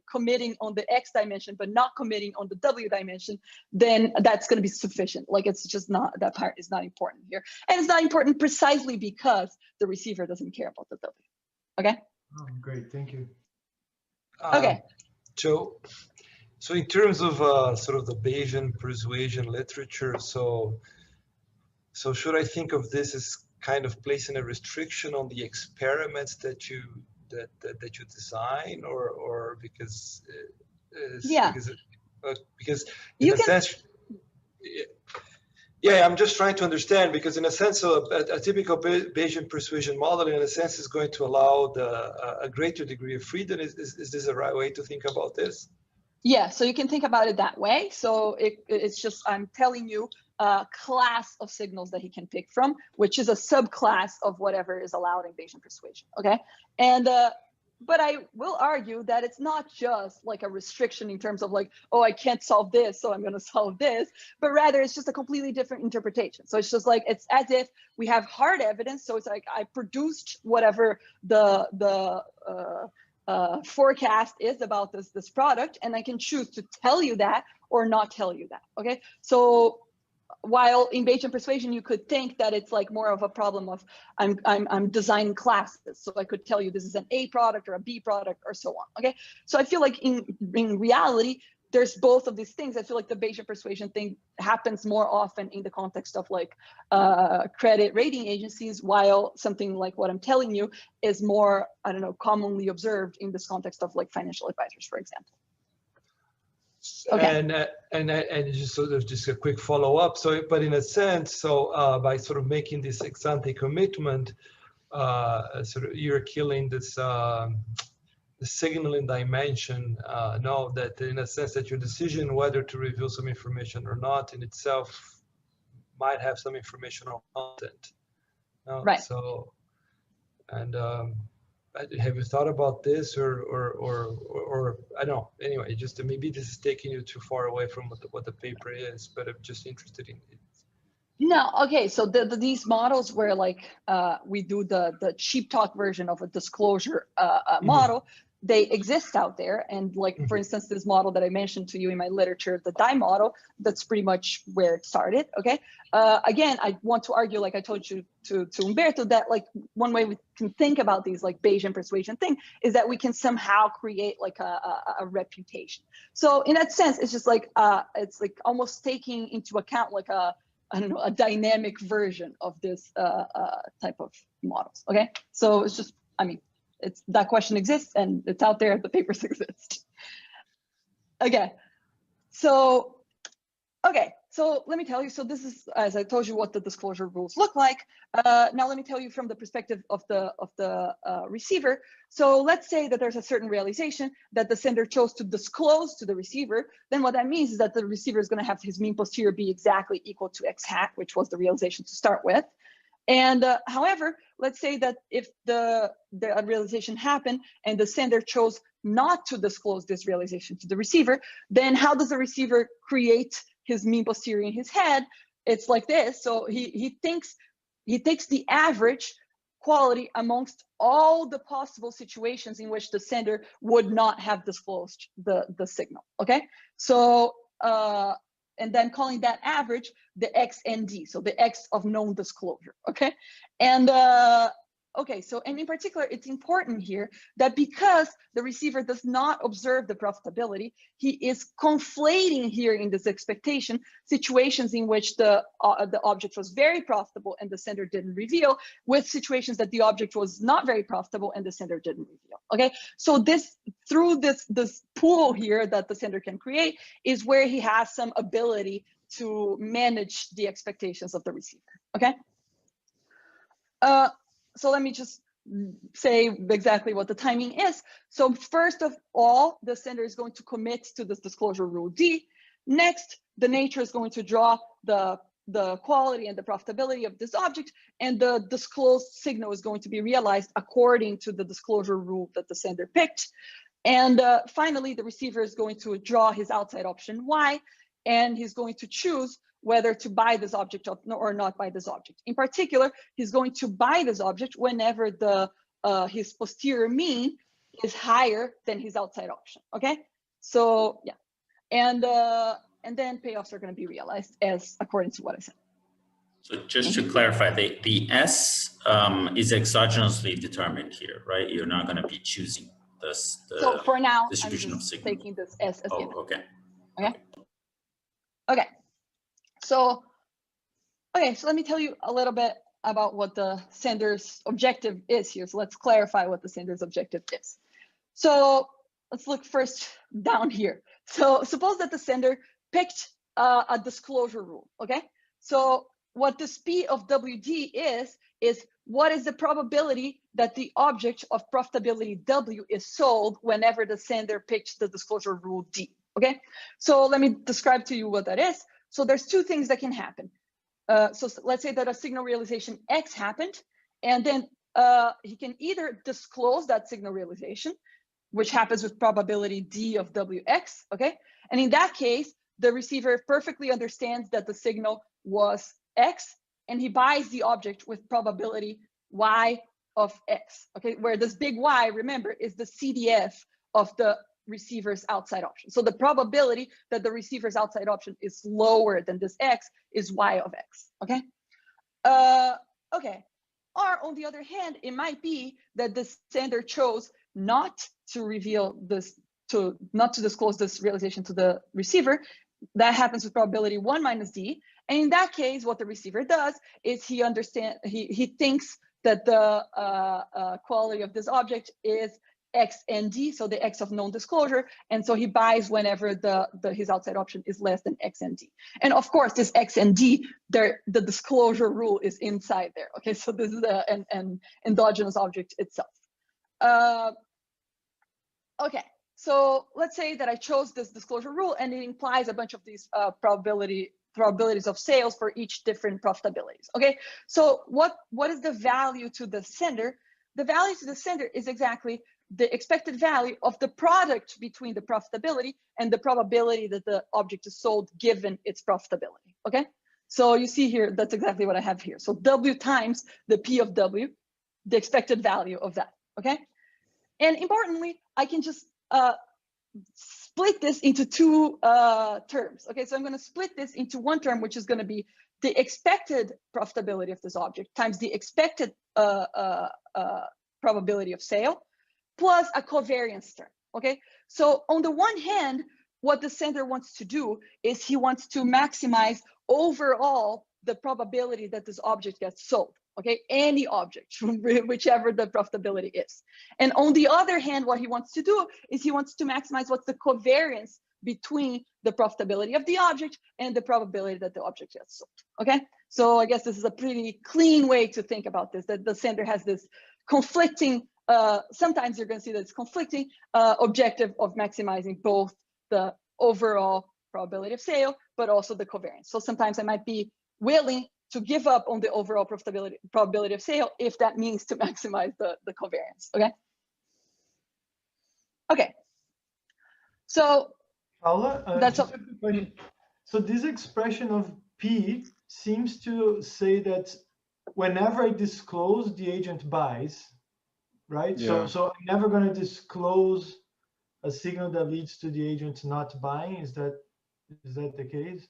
committing on the X dimension but not committing on the W dimension, then that's going to be sufficient. Like it's just not, that part is not important here. And it's not important precisely because the receiver doesn't care about the W. Okay? Oh, great, thank you. Okay. So in terms of sort of the Bayesian persuasion literature, so So should I think of this as kind of placing a restriction on the experiments that you design, or because because in a sense, yeah, I'm just trying to understand, because in a sense, a typical Bayesian persuasion model, in a sense, is going to allow a greater degree of freedom. Is this the right way to think about this? Yeah, so you can think about it that way. So it's just, I'm telling you a class of signals that he can pick from, which is a subclass of whatever is allowed in Bayesian persuasion, okay? And but I will argue that it's not just like a restriction in terms of like, oh, I can't solve this, so I'm going to solve this, but rather it's just a completely different interpretation. So it's just like, it's as if we have hard evidence. So it's like I produced whatever the forecast is about this product, and I can choose to tell you that or not tell you that. Okay, so while in Bayesian persuasion you could think that it's like more of a problem of I'm designing classes, so I could tell you this is an A product or a B product or so on. Okay, so I feel like in reality there's both of these things. I feel like the Bayesian persuasion thing happens more often in the context of like credit rating agencies, while something like what I'm telling you is more, I don't know, commonly observed in this context of like financial advisors, for example. Okay. And just sort of just a quick follow up. So, but in a sense, so by sort of making this ex ante commitment, sort of you're killing this the signaling dimension. No, that in a sense that your decision whether to reveal some information or not in itself might have some information on content. No? Right. So, and have you thought about this, or I don't know. Anyway, just maybe this is taking you too far away from what the paper is, but I'm just interested in it. No, okay. So these models where like we do the cheap talk version of a disclosure model, they exist out there. And like, for instance, this model that I mentioned to you in my literature, the DIE model, that's pretty much where it started. Okay. Again, I want to argue, like I told you to Humberto, that like one way we can think about these like Bayesian persuasion thing is that we can somehow create like a reputation. So in that sense, it's just like, it's like almost taking into account like I don't know, a dynamic version of this type of models. Okay. So it's just, I mean, it's that question exists and it's out there, the papers exist. Okay. So, so let me tell you, so this is, as I told you, what the disclosure rules look like. Now let me tell you from the perspective of the receiver. So let's say that there's a certain realization that the sender chose to disclose to the receiver. Then what that means is that the receiver is going to have his mean posterior be exactly equal to x hat, which was the realization to start with. And however, let's say that if the realization happened and the sender chose not to disclose this realization to the receiver, then how does the receiver create his mean posterior in his head? It's like this. So he takes the average quality amongst all the possible situations in which the sender would not have disclosed the signal. Okay, so and then calling that average the XND, so the X of known disclosure. Okay, and okay, so and in particular, it's important here that because the receiver does not observe the profitability, he is conflating here in this expectation situations in which the object was very profitable and the sender didn't reveal, with situations that the object was not very profitable and the sender didn't reveal. Okay, so this through this pool here that the sender can create is where he has some ability to manage the expectations of the receiver. Okay. So let me just say exactly what the timing is. So first of all, the sender is going to commit to this disclosure rule D. Next, the nature is going to draw the quality and the profitability of this object, and the disclosed signal is going to be realized according to the disclosure rule that the sender picked. And finally, the receiver is going to draw his outside option Y, and he's going to choose whether to buy this object or not buy this object. In particular, he's going to buy this object whenever his posterior mean is higher than his outside option. Okay, so yeah, and then payoffs are going to be realized as according to what I said. So just to clarify, the S is exogenously determined here, right? You're not going to be choosing this. So for now, distribution I'm just of signal. taking this S as given. Okay. Okay. Okay. So Okay, so let me tell you a little bit about what the sender's objective is here. So let's clarify what the sender's objective is. So let's look first down here. So suppose that the sender picked a disclosure rule, okay? So what this P of WD is what is the probability that the object of profitability W is sold whenever the sender picked the disclosure rule D, okay? So let me describe to you what that is. So there's two things that can happen. So let's say that a signal realization X happened, and then he can either disclose that signal realization, which happens with probability D of WX, okay? And in that case, the receiver perfectly understands that the signal was X, and he buys the object with probability Y of X, okay? Where this big Y, remember, is the CDF of the receiver's outside option. So the probability that the receiver's outside option is lower than this X is Y of X, okay? Okay, or on the other hand, it might be that the sender chose not to reveal this, not to disclose this realization to the receiver. That happens with probability 1 minus D. And in that case, what the receiver does is he thinks that the quality of this object is X and D, so the X of non-disclosure, and so he buys whenever his outside option is less than X and D. And of course, this X and D, the disclosure rule is inside there. Okay, so this is an endogenous object itself. Okay, so let's say that I chose this disclosure rule, and it implies a bunch of these probabilities of sales for each different profitabilities. Okay, so what is the value to the sender? The value to the sender is exactly the expected value of the product between the profitability and the probability that the object is sold given its profitability, okay? So you see here, that's exactly what I have here. So W times the P of W, the expected value of that, okay? And importantly, I can just split this into two terms, okay? So I'm gonna split this into one term, which is gonna be the expected profitability of this object times the expected probability of sale, plus a covariance term, okay? So on the one hand, what the sender wants to do is he wants to maximize overall the probability that this object gets sold, okay? Any object, whichever the profitability is. And on the other hand, what he wants to do is he wants to maximize what's the covariance between the profitability of the object and the probability that the object gets sold, okay? So I guess this is a pretty clean way to think about this, that the sender has this conflicting, sometimes you're going to see that it's conflicting objective of maximizing both the overall probability of sale, but also the covariance. So sometimes I might be willing to give up on the overall probability of sale if that means to maximize the covariance, okay? Okay, so Paula, that's just a quick question. So this expression of P seems to say that whenever I disclose, the agent buys, right? Yeah. So I'm never going to disclose a signal that leads to the agent not buying. Is that the case?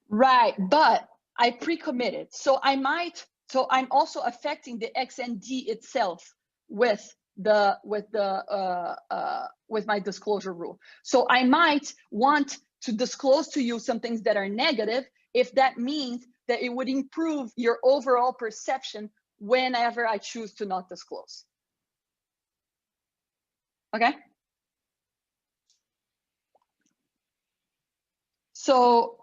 Right, but I pre-committed. So I'm also affecting the XND itself with my disclosure rule. So I might want to disclose to you some things that are negative if that means that it would improve your overall perception whenever I choose to not disclose. Okay? So,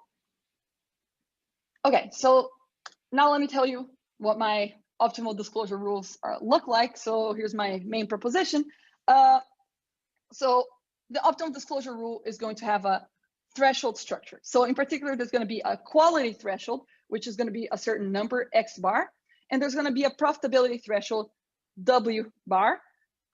okay, so now let me tell you what my optimal disclosure rules look like. So here's my main proposition. So the optimal disclosure rule is going to have a threshold structure. So in particular, there's going to be a quality threshold, which is going to be a certain number, X bar, and there's going to be a profitability threshold, W bar,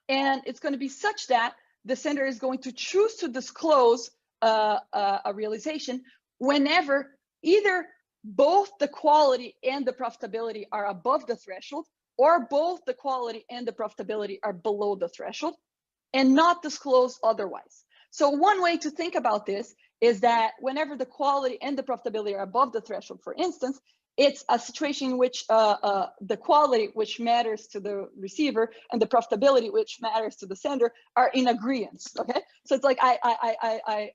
and it's going to be such that the sender is going to choose to disclose a realization whenever either both the quality and the profitability are above the threshold, or both the quality and the profitability are below the threshold, and not disclose otherwise. So one way to think about this is that whenever the quality and the profitability are above the threshold, for instance, it's a situation in which the quality, which matters to the receiver, and the profitability, which matters to the sender, are in agreement. Okay, so it's like I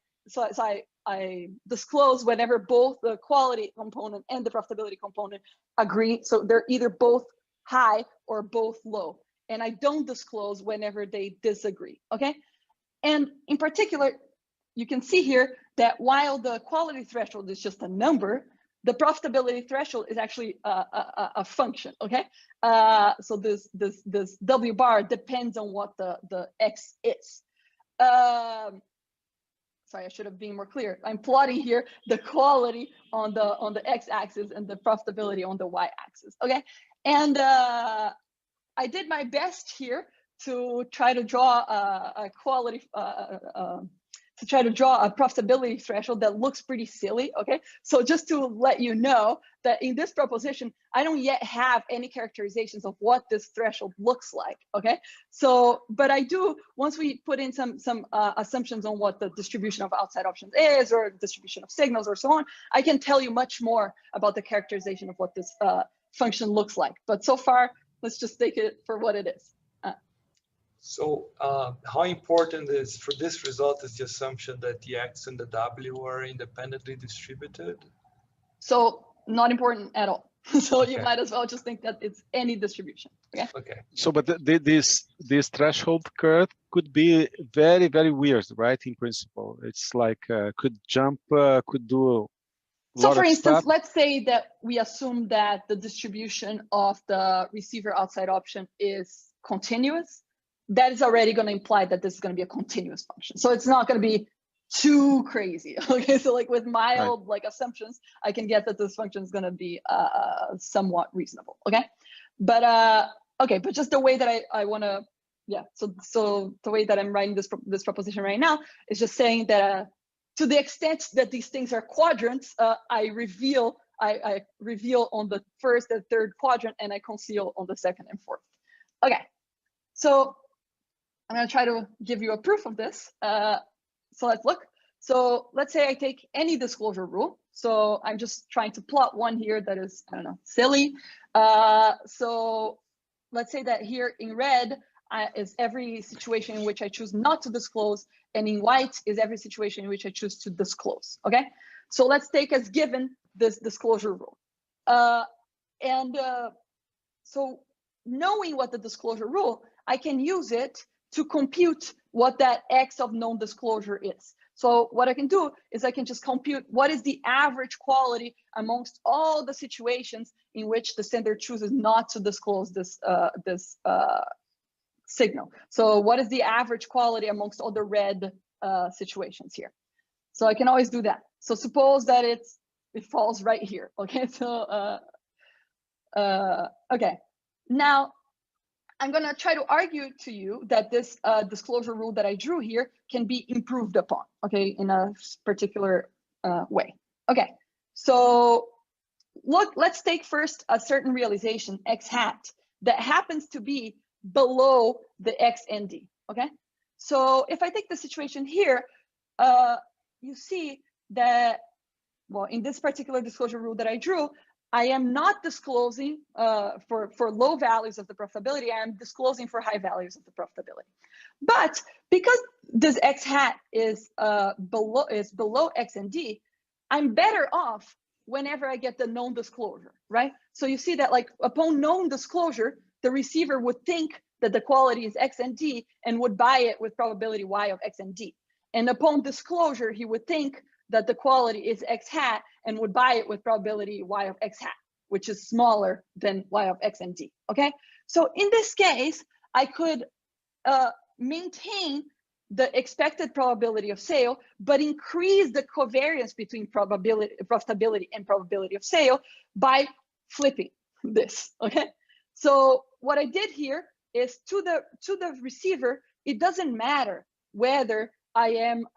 I disclose whenever both the quality component and the profitability component agree. So they're either both high or both low. And I don't disclose whenever they disagree, okay? And in particular, you can see here that while the quality threshold is just a number, the profitability threshold is actually a function, okay? So this W bar depends on what the X is. Sorry, I should have been more clear. I'm plotting here the quality on the X-axis and the profitability on the Y-axis, okay? And I did my best here to try to draw a quality, to try to draw a profitability threshold that looks pretty silly, okay? So just to let you know that in this proposition, I don't yet have any characterizations of what this threshold looks like, okay? So, but I do, once we put in some assumptions on what the distribution of outside options is, or distribution of signals or so on, I can tell you much more about the characterization of what this function looks like. But so far, let's just take it for what it is. So how important is for this result is the assumption that the X and the W are independently distributed? So not important at all. So okay. You might as well just think that it's any distribution. Okay. Okay. So, but this threshold curve could be very, very weird, right? In principle, it's like could jump, could do. So for instance, let's say that we assume that the distribution of the receiver outside option is continuous. That is already going to imply that this is going to be a continuous function. So it's not going to be too crazy. Okay, so like with mild like assumptions, I can get that this function is going to be somewhat reasonable. Okay, but okay, but just the way that I want to, yeah. So the way that I'm writing this proposition right now is just saying that to the extent that these things are quadrants, I reveal on the first and third quadrant, and I conceal on the second and fourth. Okay, so I'm going to try to give you a proof of this. So let's look. So let's say I take any disclosure rule. So I'm just trying to plot one here that is, I don't know, silly. So let's say that here in red is every situation in which I choose not to disclose, and in white is every situation in which I choose to disclose. Okay. So let's take as given this disclosure rule. So knowing what the disclosure rule, I can use it to compute what that X of non-disclosure is. So what I can do is I can just compute what is the average quality amongst all the situations in which the sender chooses not to disclose this signal. So what is the average quality amongst all the red situations here? So I can always do that. So suppose that it falls right here. Okay, so okay, now I'm going to try to argue to you that this disclosure rule that I drew here can be improved upon, okay, in a particular way. Okay, so look, let's take first a certain realization, X hat, that happens to be below the X and D, okay? So if I take the situation here, you see that, well, in this particular disclosure rule that I drew, I am not disclosing for low values of the profitability. I am disclosing for high values of the profitability. But because this X hat is below X and D, I'm better off whenever I get the known disclosure, right? So you see that like upon known disclosure, the receiver would think that the quality is X and D and would buy it with probability Y of X and D. And upon disclosure, he would think that the quality is X hat and would buy it with probability Y of X hat, which is smaller than Y of X and D, okay? So in this case, I could maintain the expected probability of sale, but increase the covariance between profitability and probability of sale by flipping this, okay? So what I did here is to the receiver, it doesn't matter whether I am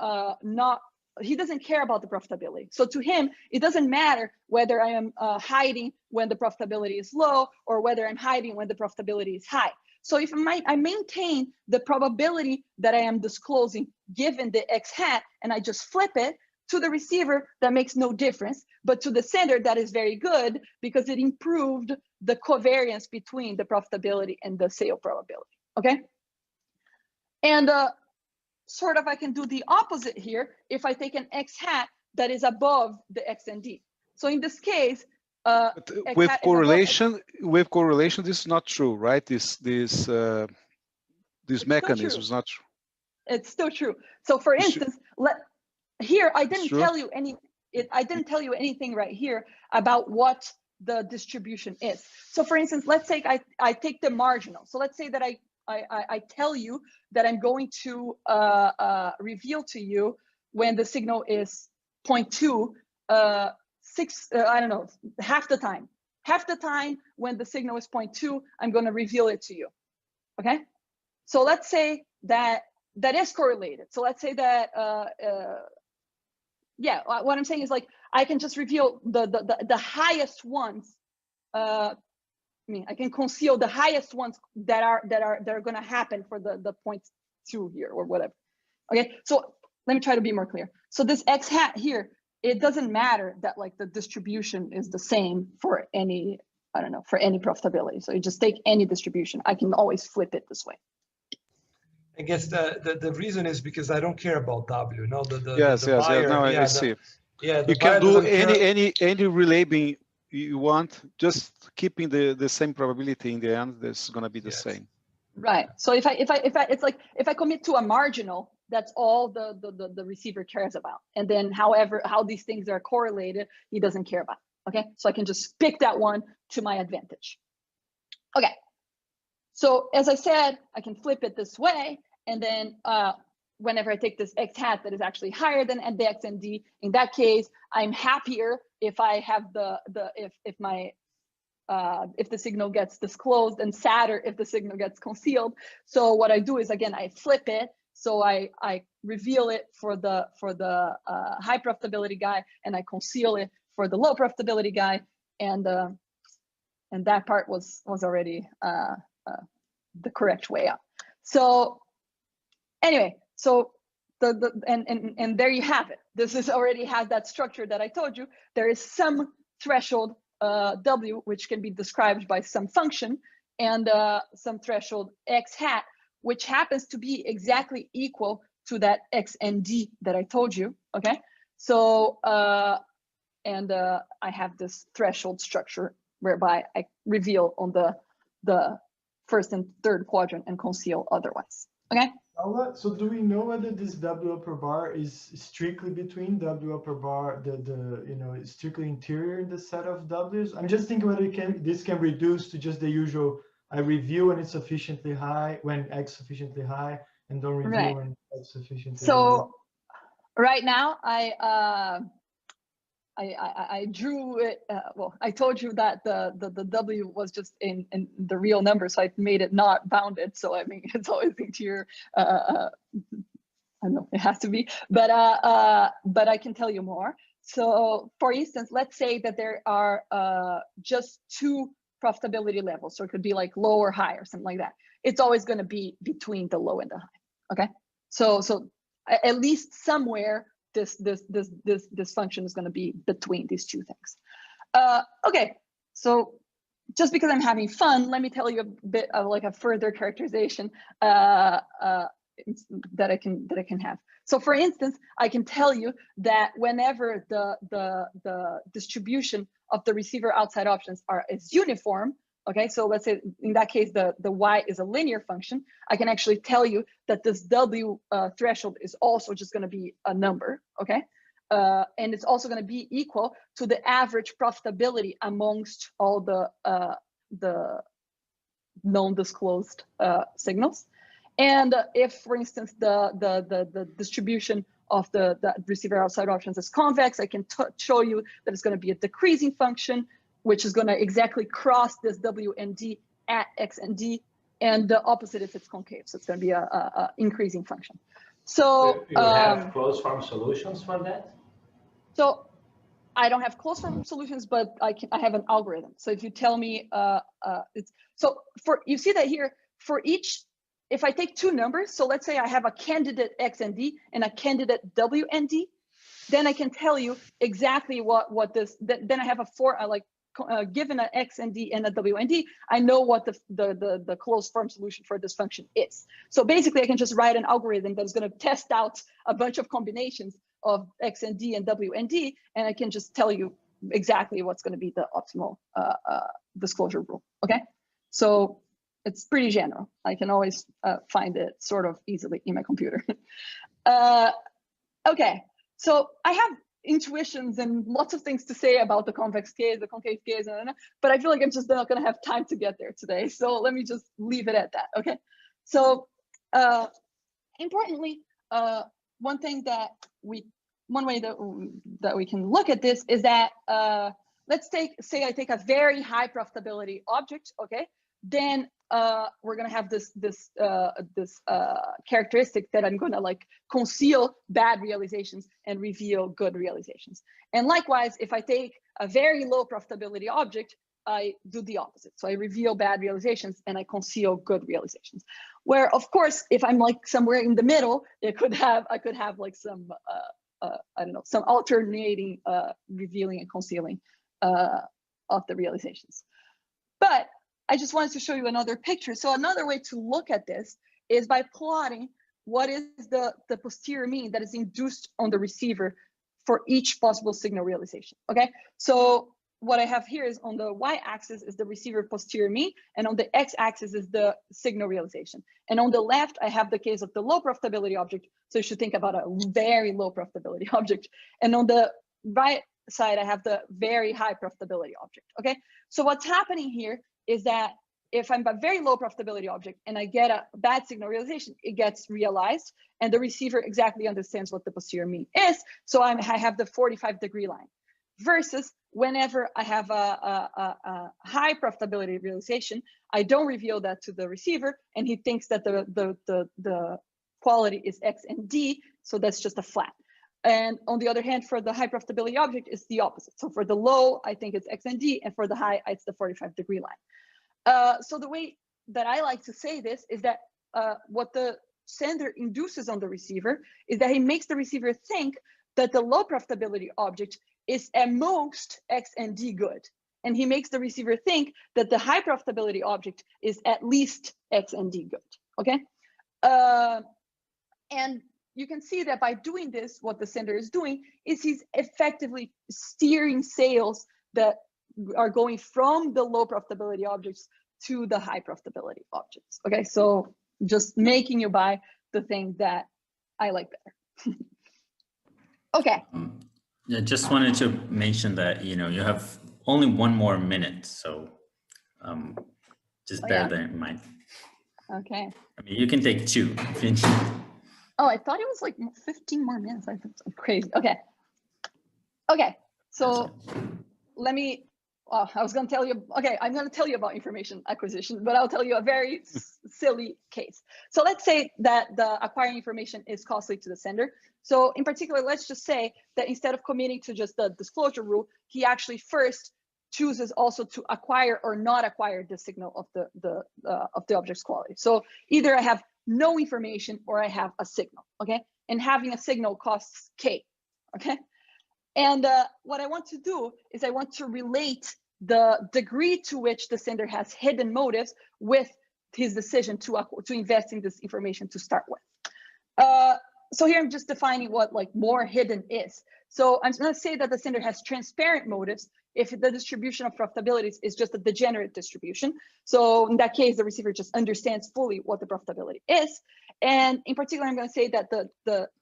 he doesn't care about the profitability. So to him, it doesn't matter whether I am hiding when the profitability is low or whether I'm hiding when the profitability is high. So if I maintain the probability that I am disclosing given the X hat and I just flip it, to the receiver, that makes no difference. But to the sender, that is very good because it improved the covariance between the profitability and the sale probability, okay? And sort of I can do the opposite here. If I take an X hat that is above the X and D. So in this case, with correlation, this is not true, right? This mechanism is not true. It's still true. So for instance, here I didn't tell you I didn't tell you anything right here about what the distribution is. So for instance, let's say I take the marginal. So let's say that I tell you that I'm going to reveal to you when the signal is 0.2, I don't know, half the time. Half the time when the signal is 0.2, I'm going to reveal it to you. Okay. So let's say that is correlated. So let's say that, yeah, what I'm saying is like, I can just reveal the highest ones. I mean, I can conceal the highest ones that are going to happen for the 0.2 here or whatever. Okay, so let me try to be more clear. So this X hat here, it doesn't matter that like the distribution is the same for any, I don't know, for any profitability. So you just take any distribution. I can always flip it this way. I guess the reason is because I don't care about W. No, the buyer, no, I see. Yeah, you can do any relabelling you want, just keeping the same probability in the end. That's going to be the same. Right. So if I commit to a marginal, that's all the receiver cares about. And then how these things are correlated, he doesn't care about. Okay. So I can just pick that one to my advantage. Okay. So as I said, I can flip it this way, and then whenever I take this X hat that is actually higher than the X and D, in that case, I'm happier if I have if the signal gets disclosed, and sadder if the signal gets concealed. So what I do is, again, I flip it. So I reveal it for the high profitability guy, and I conceal it for the low profitability guy, and that part was already the correct way up. So anyway, so and there you have it. This is already has that structure that I told you. There is some threshold W, which can be described by some function, and some threshold X hat, which happens to be exactly equal to that X and D that I told you. Okay, so I have this threshold structure whereby I reveal on the first and third quadrant and conceal otherwise. Okay. So do we know whether this W upper bar is strictly between W upper bar, strictly interior in the set of W's? I'm just thinking whether this can reduce to just the usual, I reveal when it's sufficiently high, when X sufficiently high, and don't reveal when X sufficiently low. Right now, I drew it. Well, I told you that the W was just in the real number, so I made it not bounded. So I mean, it's always interior. I don't know, it has to be, but I can tell you more. So for instance, let's say that there are just two profitability levels. So it could be like low or high or something like that. It's always going to be between the low and the high. Okay, so at least somewhere this function is going to be between these two things. Okay, so just because I'm having fun, let me tell you a bit of like a further characterization that I can have. So for instance, I can tell you that whenever the distribution of the receiver outside options is uniform, okay, so let's say in that case the y is a linear function, I can actually tell you that this W threshold is also just going to be a number, okay, and it's also going to be equal to the average profitability amongst all the non-disclosed signals. And if, for instance, the distribution of the receiver outside options is convex, I can show you that it's going to be a decreasing function, which is going to exactly cross this W and D at X and D, and the opposite if it's concave. So it's going to be a increasing function. So you have closed form solutions for that? So I don't have closed form solutions, but I have an algorithm. So if you tell me, you see that here for each. If I take two numbers, so let's say I have a candidate X and D and a candidate W and D, then I can tell you exactly what this. Then I have given an X and D and a W and D, I know what the closed form solution for this function is. So basically, I can just write an algorithm that is going to test out a bunch of combinations of X and D and W and D, and I can just tell you exactly what's going to be the optimal disclosure rule. Okay, so it's pretty general. I can always find it sort of easily in my computer. Okay, so I have intuitions and lots of things to say about the convex case, the concave case, but I feel like I'm just not going to have time to get there today. So let me just leave it at that. Okay, so importantly, one way that we can look at this is that let's say I take a very high profitability object. Okay, then we're gonna have this characteristic that I'm gonna like conceal bad realizations and reveal good realizations. And likewise, if I take a very low profitability object, I do the opposite. So I reveal bad realizations and I conceal good realizations. Where of course, if I'm like somewhere in the middle, I could have like some I don't know, some alternating revealing and concealing of the realizations. But I just wanted to show you another picture. So another way to look at this is by plotting what is the posterior mean that is induced on the receiver for each possible signal realization. Okay, so what I have here is on the y-axis is the receiver posterior mean, and on the x-axis is the signal realization. And on the left, I have the case of the low profitability object. So you should think about a very low profitability object. And on the right side, I have the very high profitability object. Okay, so what's happening here is that if I'm a very low profitability object and I get a bad signal realization, it gets realized and the receiver exactly understands what the posterior mean is. So I have the 45-degree line. Versus whenever I have a high profitability realization, I don't reveal that to the receiver and he thinks that the quality is X and D, so that's just a flat. And on the other hand, for the high profitability object, it's the opposite. So for the low, I think it's X and D, and for the high, it's the 45-degree line. So the way that I like to say this is that what the sender induces on the receiver is that he makes the receiver think that the low profitability object is at most X and D good. And he makes the receiver think that the high profitability object is at least X and D good, okay? And you can see that by doing this, what the sender is doing is he's effectively steering sales that are going from the low profitability objects to the high profitability objects, okay? So just making you buy the thing that I like better. Okay. I just wanted to mention that, you have only one more minute, so just bear that in mind. Okay. I mean, you can take 2. Oh, I thought it was like 15 more minutes. I think it's crazy. Okay. Okay. So let me, I was going to tell you, okay, I'm going to tell you about information acquisition, but I'll tell you a very silly case. So let's say that the acquiring information is costly to the sender. So in particular, let's just say that instead of committing to just the disclosure rule, he actually first chooses also to acquire or not acquire the signal of the object's quality. So either I have no information or I have a signal, okay? And having a signal costs K, okay? And what I want to do is I want to relate the degree to which the sender has hidden motives with his decision to invest in this information to start with. So here I'm just defining what like more hidden is. So I'm going to say that the sender has transparent motives if the distribution of profitabilities is just a degenerate distribution. So in that case, the receiver just understands fully what the profitability is. And in particular, I'm going to say that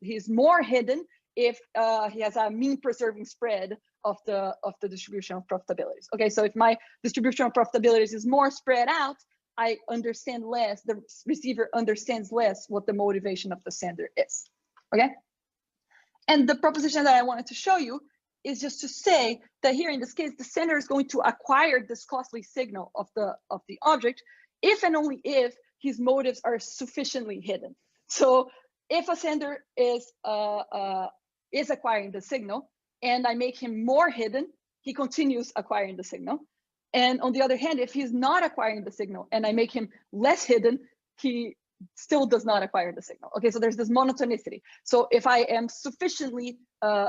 he's more hidden if he has a mean preserving spread of the distribution of profitabilities. Okay, so if my distribution of profitabilities is more spread out, I understand less, the receiver understands less what the motivation of the sender is. Okay, and the proposition that I wanted to show you is just to say that here in this case, the sender is going to acquire this costly signal of the object if and only if his motives are sufficiently hidden. So if a sender is acquiring the signal and I make him more hidden, he continues acquiring the signal. And on the other hand, if he's not acquiring the signal and I make him less hidden, he still does not acquire the signal. Okay, so there's this monotonicity. So if I am sufficiently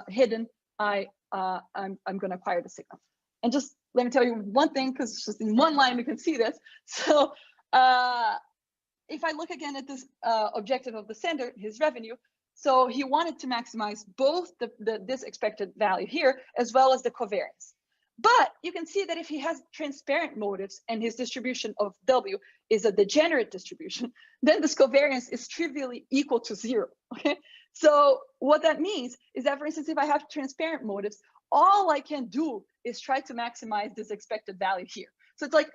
hidden, I'm going to acquire the signal. And just let me tell you one thing, because just in one line we can see this. So if I look again at this objective of the sender, his revenue, So he wanted to maximize both this expected value here as well as the covariance. But you can see that if he has transparent motives and his distribution of W is a degenerate distribution, then this covariance is trivially equal to 0. Okay. So what that means is that, for instance, if I have transparent motives, all I can do is try to maximize this expected value here. So it's like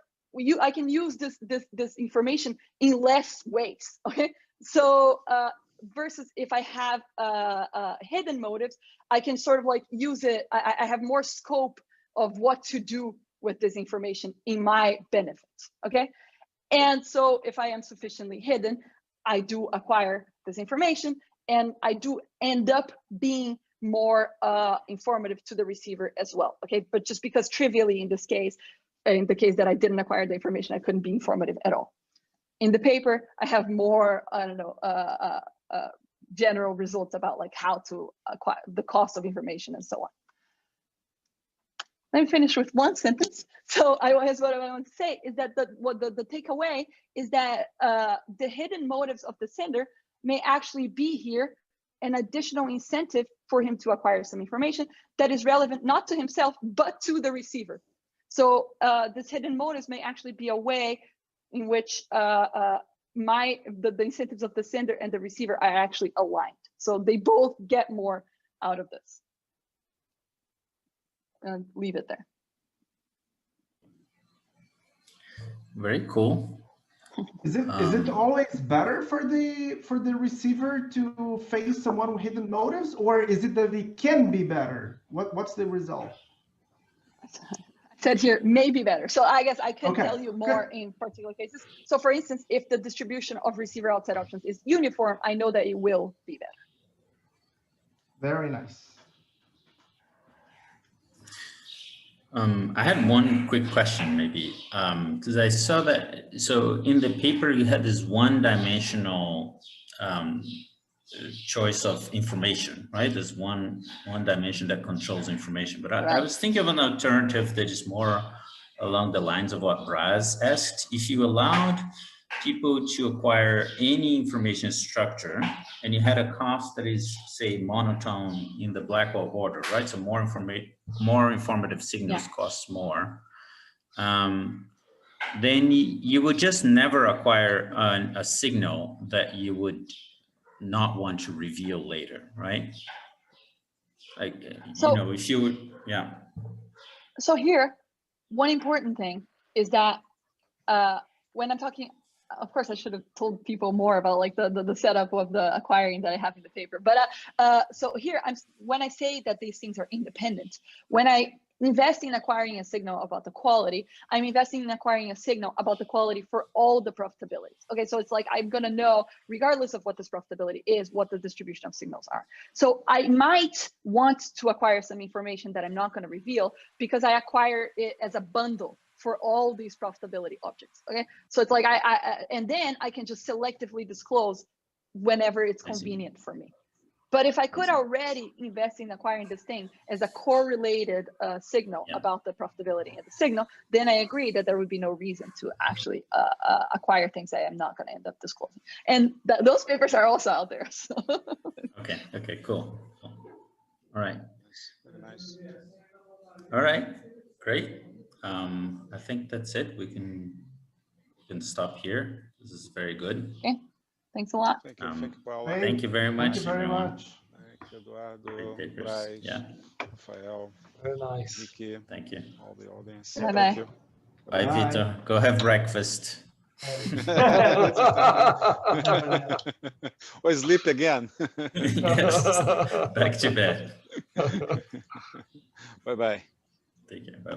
I can use this information in less ways. Okay. So versus if I have hidden motives, I can sort of like use it. I have more scope of what to do with this information in my benefit. Okay. And so if I am sufficiently hidden, I do acquire this information, and I do end up being more informative to the receiver as well. Okay. But just because trivially in this case, in the case that I didn't acquire the information, I couldn't be informative at all. In the paper, I have more, I don't know, general results about like how to acquire the cost of information and so on. Let me finish with one sentence. So what I want to say is that the takeaway is that the hidden motives of the sender may actually be here an additional incentive for him to acquire some information that is relevant not to himself, but to the receiver. So this hidden motives may actually be a way in which the incentives of the sender and the receiver are actually aligned. So they both get more out of this. And leave it there. Very cool. Is it always better for the receiver to face someone with hidden motives, or is it that it can be better? What's the result? I said here maybe better. So I guess I can tell you more in particular cases. So for instance, if the distribution of receiver outside options is uniform, I know that it will be better. Very nice. I had one quick question, maybe, because I saw that. So in the paper, you had this one-dimensional choice of information, right? There's one dimension that controls information. But I was thinking of an alternative that is more along the lines of what Braz asked. If you allowed people to acquire any information structure, and you had a cost that is, say, monotone in the Blackwell order, right? So more informative signals cost more. Then you would just never acquire a signal that you would not want to reveal later, right? Like, so, you know, if you would, So here, one important thing is that when I'm talking, of course, I should have told people more about like the setup of the acquiring that I have in the paper. But so here, when I say that these things are independent, when I invest in acquiring a signal about the quality, I'm investing in acquiring a signal about the quality for all the profitabilities. Okay, so it's like I'm gonna know, regardless of what this profitability is, what the distribution of signals are. So I might want to acquire some information that I'm not gonna reveal because I acquire it as a bundle for all these profitability objects. Okay, so it's like and then I can just selectively disclose whenever it's convenient for me. But if I could already invest in acquiring this thing as a correlated signal about the profitability of the signal, then I agree that there would be no reason to actually acquire things I am not going to end up disclosing. And those papers are also out there. So. Okay, cool. All right. Very nice. All right, great. I think that's it. We can stop here. This is very good. Okay. Thanks a lot. Thank you. Thank you, Paula. Thank you very much. Thank you very much. Thank you, Eduardo, Braz, Rafael. Very nice. Nikki. Thank you. All the audience. Bye-bye. Thank you. Bye, Vitor. Go have breakfast. Or sleep again. Yes. Back to bed. Bye-bye. Take care. Bye.